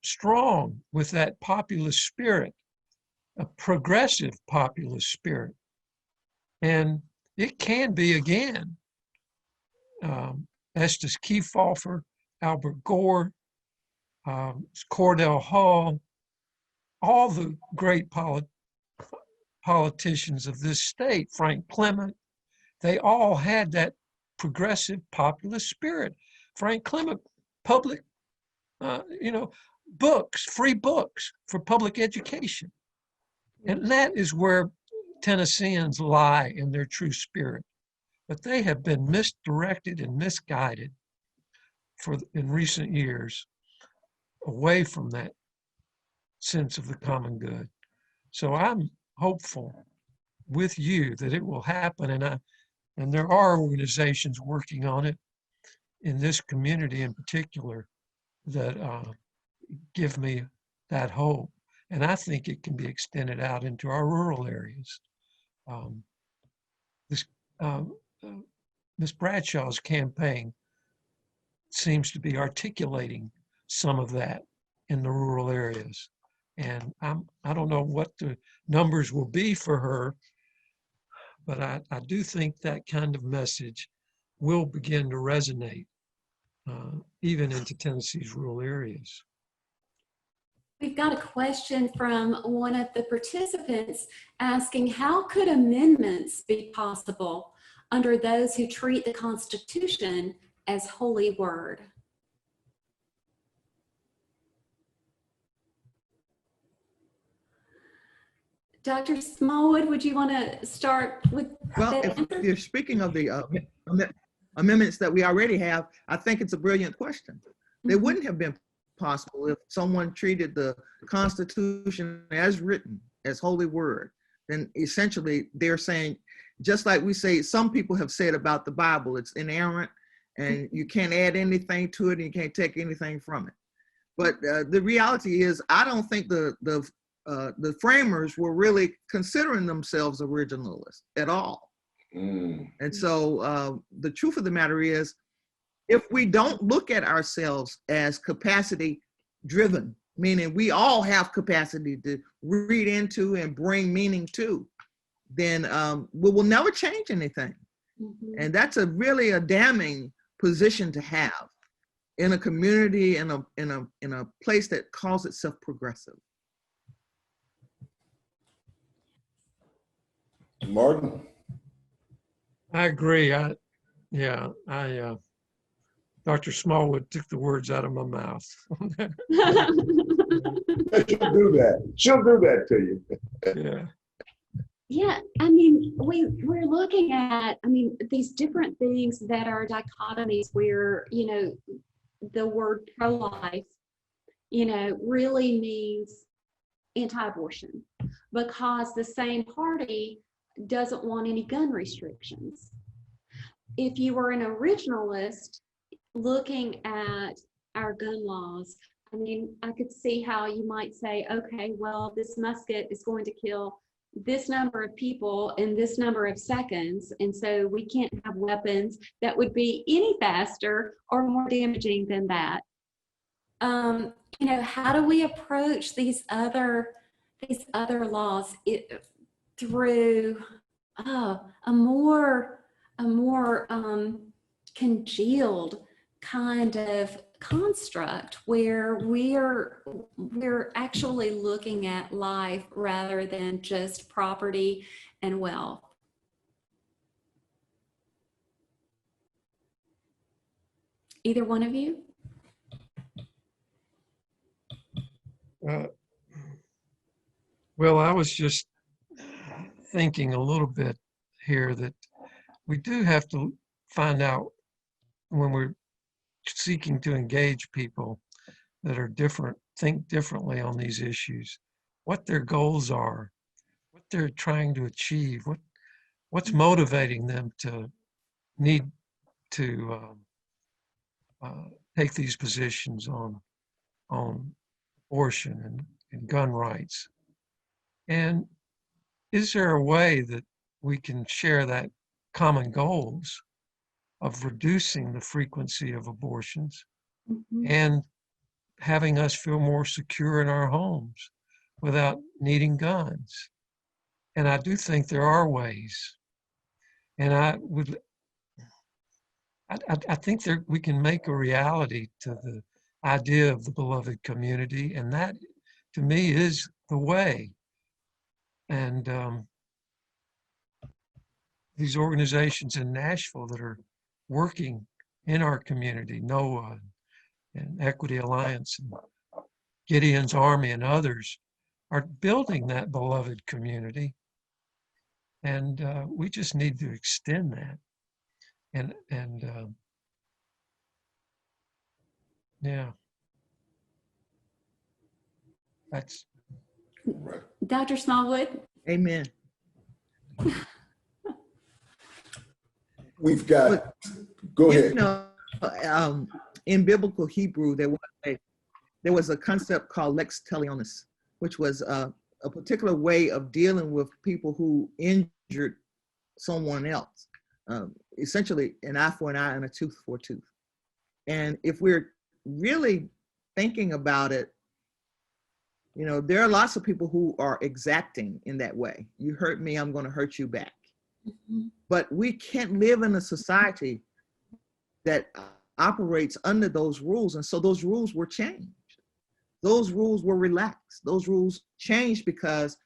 strong with that populist spirit, a progressive populist spirit. And it can be again. Estes Kefauver, Albert Gore, Cordell Hull, all the great politicians of this state, Frank Clement, they all had that progressive populist spirit. Frank Clement, public, books, free books for public education. And that is where Tennesseans lie in their true spirit. But they have been misdirected and misguided in recent years away from that sense of the common good. So I'm hopeful with you that it will happen, and there are organizations working on it in this community in particular that give me that hope, and I think it can be extended out into our rural areas. Ms. Bradshaw's campaign seems to be articulating some of that in the rural areas. And I don't know what the numbers will be for her, but I do think that kind of message will begin to resonate even into Tennessee's rural areas.
We've got a question from one of the participants asking, how could amendments be possible under those who treat the Constitution as holy word? Dr. Smallwood, would you want to start with
Well, if you're speaking of the amendments that we already have, I think it's a brilliant question. They wouldn't have been possible if someone treated the Constitution as written, as holy word. Then essentially they're saying, just like we say, some people have said about the Bible, it's inerrant and you can't add anything to it and you can't take anything from it. But the reality is, I don't think the framers were really considering themselves originalists at all. And so the truth of the matter is, if we don't look at ourselves as capacity driven, meaning we all have capacity to read into and bring meaning to, then we will never change anything. And that's really a damning position to have in a community, in a place that calls itself progressive.
Martin?
I agree. Dr. Smallwood took the words out of my mouth.
She'll do that. She'll do that to you.
Yeah.
Yeah, I mean, we're looking at, these different things that are dichotomies where, the word pro-life, really means anti-abortion, because the same party doesn't want any gun restrictions. If you were an originalist, looking at our gun laws, I mean, I could see how you might say, okay, well, this musket is going to kill this number of people in this number of seconds, and so we can't have weapons that would be any faster or more damaging than that. You know, how do we approach these other laws through a more congealed kind of construct where we're actually looking at life rather than just property and wealth? Either one of you?
Well, I was just thinking a little bit here that we do have to find out when we're seeking to engage people that are different, think differently on these issues, what their goals are, what they're trying to achieve, what's motivating them to need to take these positions on abortion and gun rights. And is there a way that we can share that common goals of reducing the frequency of abortions and having us feel more secure in our homes without needing guns? And I do think there are ways. And I think we can make a reality to the idea of the beloved community, and that, to me, is the way. And these organizations in Nashville that are working in our community, NOAA and Equity Alliance and Gideon's Army and others, are building that beloved community. And we just need to extend that. And yeah, that's
Right.
Dr. Smallwood?
Amen.
We've got, go
You
ahead.
know, in biblical Hebrew, there was a concept called lex talionis, which was a particular way of dealing with people who injured someone else. Essentially, an eye for an eye and a tooth for a tooth. And if we're really thinking about it, you know, there are lots of people who are exacting in that way. You hurt me, I'm going to hurt you back. But we can't live in a society that operates under those rules. And so those rules were changed. Those rules were relaxed. Those rules changed because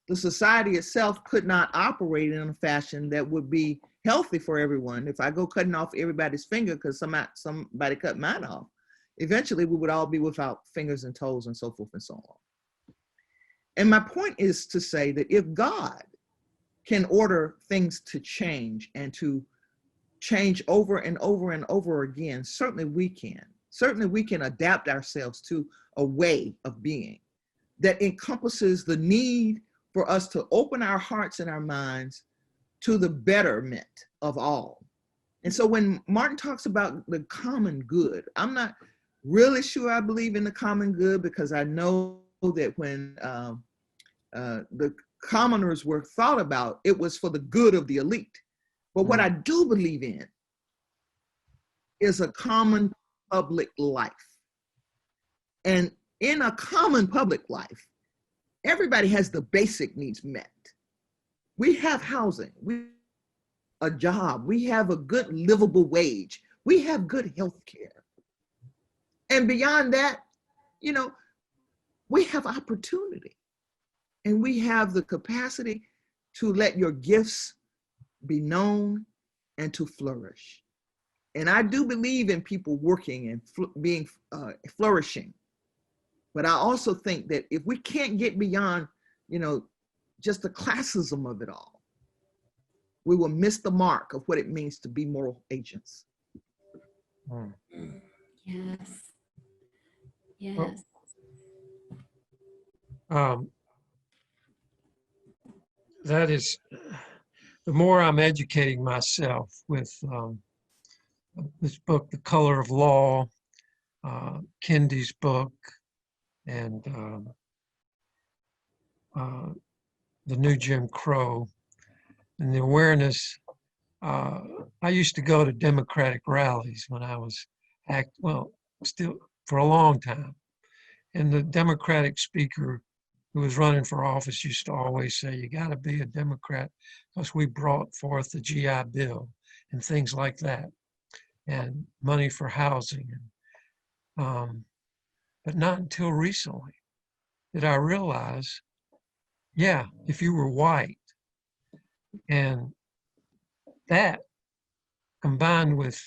the society itself could not operate in a fashion that would be healthy for everyone. If I go cutting off everybody's finger because somebody cut mine off, eventually we would all be without fingers and toes and so forth and so on. And my point is to say that if God can order things to change and to change over and over and over again, certainly we can. Certainly we can adapt ourselves to a way of being that encompasses the need for us to open our hearts and our minds to the betterment of all. And so when Martin talks about the common good, I'm not really sure I believe in the common good, because I know that when the commoners were thought about, it was for the good of the elite. But what I do believe in is a common public life. And in a common public life, everybody has the basic needs met. We have housing, a job, we have a good livable wage, we have good health care. And beyond that, you know, we have opportunity, and we have the capacity to let your gifts be known and to flourish. And I do believe in people working and flourishing. But I also think that if we can't get beyond, you know, just the classism of it all, we will miss the mark of what it means to be moral agents.
Yes. Yes.
That is, the more I'm educating myself with this book, The Color of Law, Kendi's book, and The New Jim Crow, and the awareness. I used to go to Democratic rallies when I was still for a long time. And the Democratic speaker who was running for office used to always say, you got to be a Democrat because we brought forth the GI Bill and things like that, and money for housing. But not until recently did I realize, yeah, if you were white, and that combined with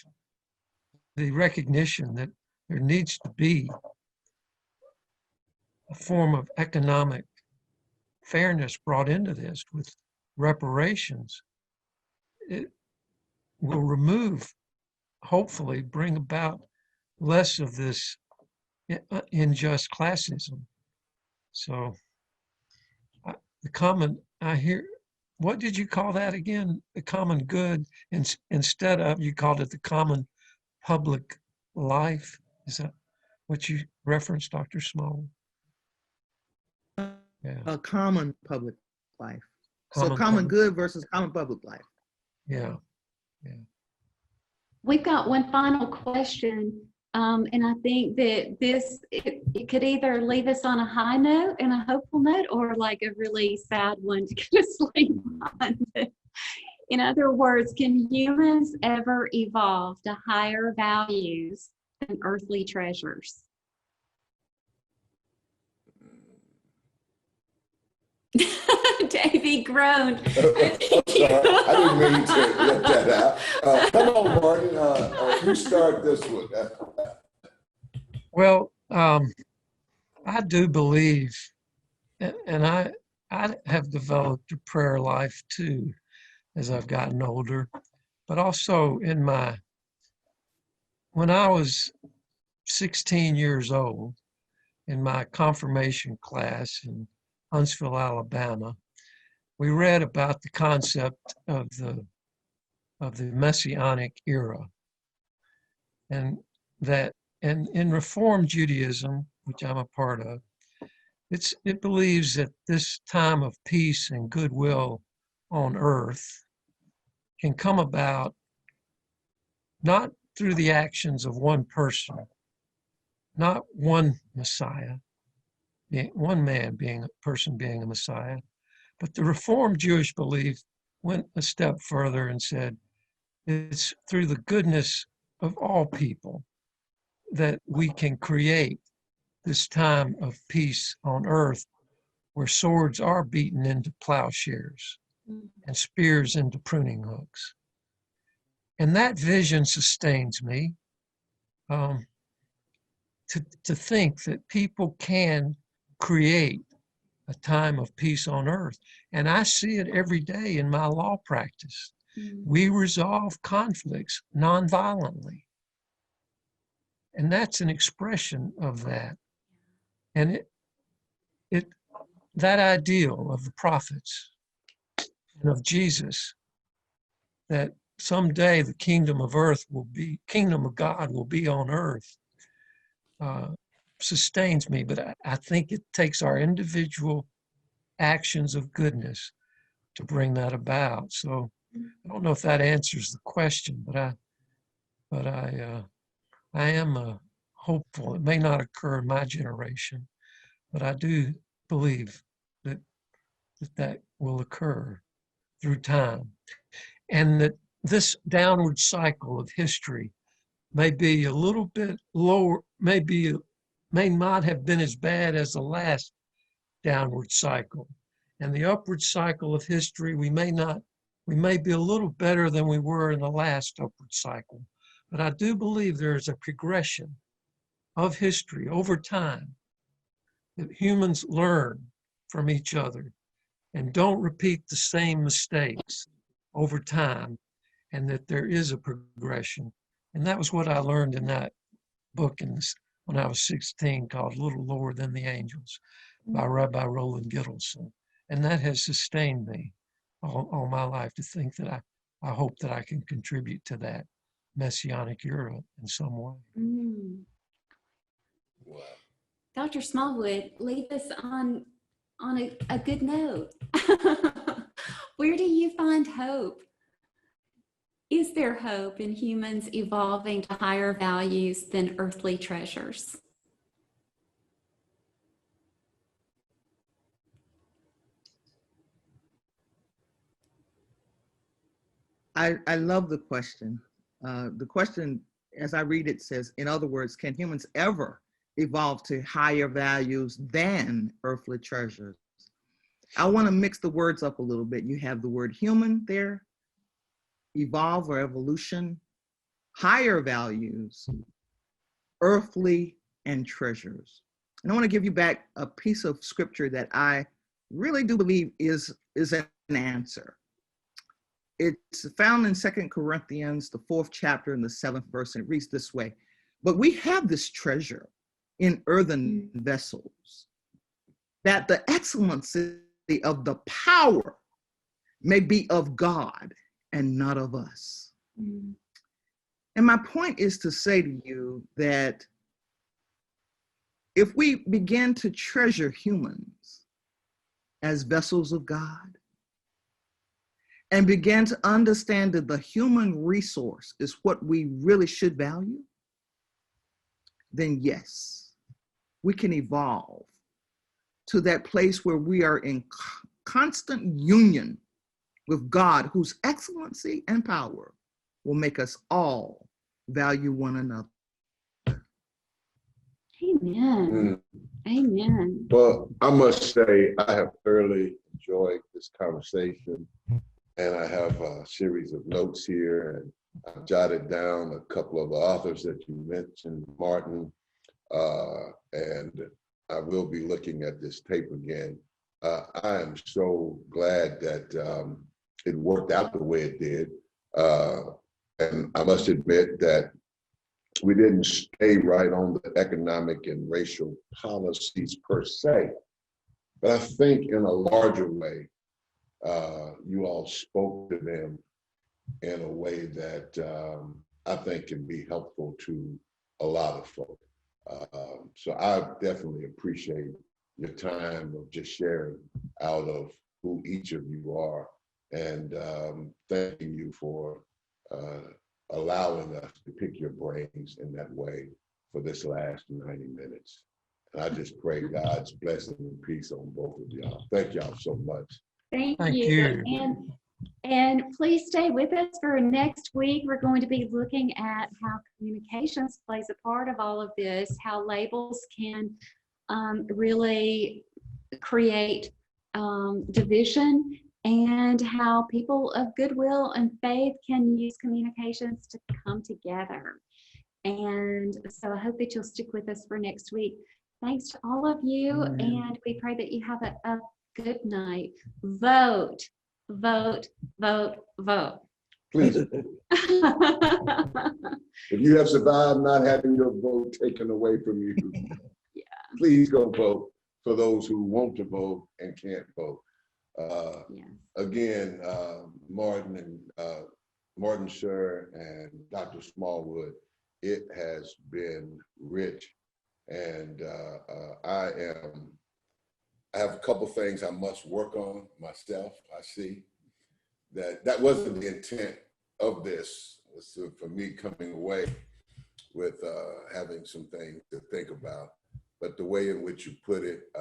the recognition that there needs to be a form of economic fairness brought into this with reparations, it will remove, hopefully bring about less of this unjust classism. So the common, I hear, what did you call that again? The common good, instead of, you called it the common public life. Is that what you referenced, Dr. Smallwood? Yeah.
A common public life.
Common
So common
public.
good versus common public life.
Yeah.
We've got one final question, and I think that it could either leave us on a high note and a hopeful note, or like a really sad one to get us sleep on. In other words, can humans ever evolve to higher values than earthly treasures? Davey groaned.
Sorry, I didn't mean to let that out. Come on, Martin. You start this one.
Well, I do believe, and I have developed a prayer life too as I've gotten older, but also when I was 16 years old in my confirmation class in Huntsville, Alabama, we read about the concept of the Messianic era, and in Reform Judaism, which I'm a part of, it believes that this time of peace and goodwill on earth can come about not through the actions of one person, not one Messiah, one man being a person being a Messiah, but the Reformed Jewish belief went a step further and said it's through the goodness of all people that we can create this time of peace on earth where swords are beaten into plowshares and spears into pruning hooks. And that vision sustains me, to think that people can create a time of peace on earth. And I see it every day in my law practice. We resolve conflicts nonviolently. And that's an expression of that. And that ideal of the prophets and of Jesus, that someday the kingdom of God will be on earth, sustains me. But I think it takes our individual actions of goodness to bring that about. So I don't know if that answers the question, but I am hopeful. It may not occur in my generation, but I do believe that will occur through time, and that this downward cycle of history may be a little bit lower, may not have been as bad as the last downward cycle. And the upward cycle of history, we may be a little better than we were in the last upward cycle. But I do believe there is a progression of history over time, that humans learn from each other and don't repeat the same mistakes over time, and that there is a progression. And that was what I learned in that book when I was 16, called Little Lower Than the Angels by Rabbi Roland Gittleson. And that has sustained me all my life, to think that I hope that I can contribute to that messianic era in some way.
Mm.
Wow.
Dr. Smallwood, leave us on a good note. Where do you find hope? Is there hope in humans evolving to higher values than earthly treasures?
I love the question. The question, as I read it, says, in other words, can humans ever evolve to higher values than earthly treasures? I want to mix the words up a little bit. You have the word human there, evolve or evolution, higher values, earthly, and treasures. And I want to give you back a piece of scripture that I really do believe is an answer. It's found in 2 Corinthians, the 4th chapter and the 7th verse, and it reads this way: but we have this treasure in earthen vessels, that the excellency of the power may be of God and not of us.
Mm.
And my point is to say to you that if we begin to treasure humans as vessels of God and begin to understand that the human resource is what we really should value, then yes, we can evolve to that place where we are in constant union with God, whose excellency and power will make us all value one another.
Amen. Amen.
Well, I must say I have thoroughly enjoyed this conversation, and I have a series of notes here, and I've jotted down a couple of the authors that you mentioned, Martin, and I will be looking at this tape again. I am so glad that it worked out the way it did, and I must admit that we didn't stay right on the economic and racial policies per se, but I think in a larger way, you all spoke to them in a way that I think can be helpful to a lot of folks. So I definitely appreciate your time of just sharing out of who each of you are, and thanking you for allowing us to pick your brains in that way for this last 90 minutes. And I just pray God's blessing and peace on both of y'all. Thank y'all so much.
Thank
Thank
you.
you.
And please stay with us for next week. We're going to be looking at how communications plays a part of all of this, how labels can really create division, and how people of goodwill and faith can use communications to come together. And so I hope that you'll stick with us for next week. Thanks to all of you, and we pray that you have a good night. Vote, vote, vote, vote.
Please, if you have survived not having your vote taken away from you,
Yeah.
please go vote for those who want to vote and can't vote.
Yes.
Again, Martin Sir and Dr. Smallwood, it has been rich, and I have a couple things I must work on myself. I see that wasn't the intent of this, was for me coming away with having some things to think about. But the way in which you put it,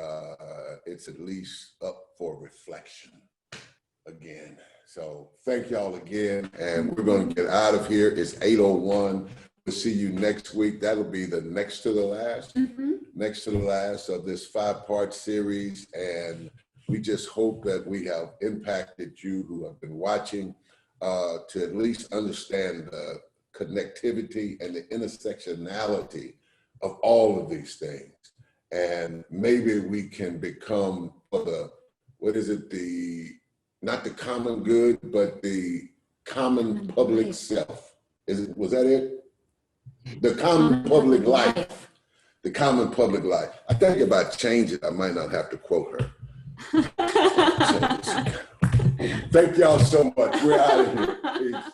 it's at least up for reflection again. So thank y'all again, and we're going to get out of here. It's 8:01. We'll see you next week. That'll be the next to the last, of this 5-part series. And we just hope that we have impacted you who have been watching to at least understand the connectivity and the intersectionality of all of these things. And maybe we can become not the common good, but the common public self. Was that it? The common public life. The common public life. I think if I change it, I might not have to quote her. Thank y'all so much. We're out of here. Peace.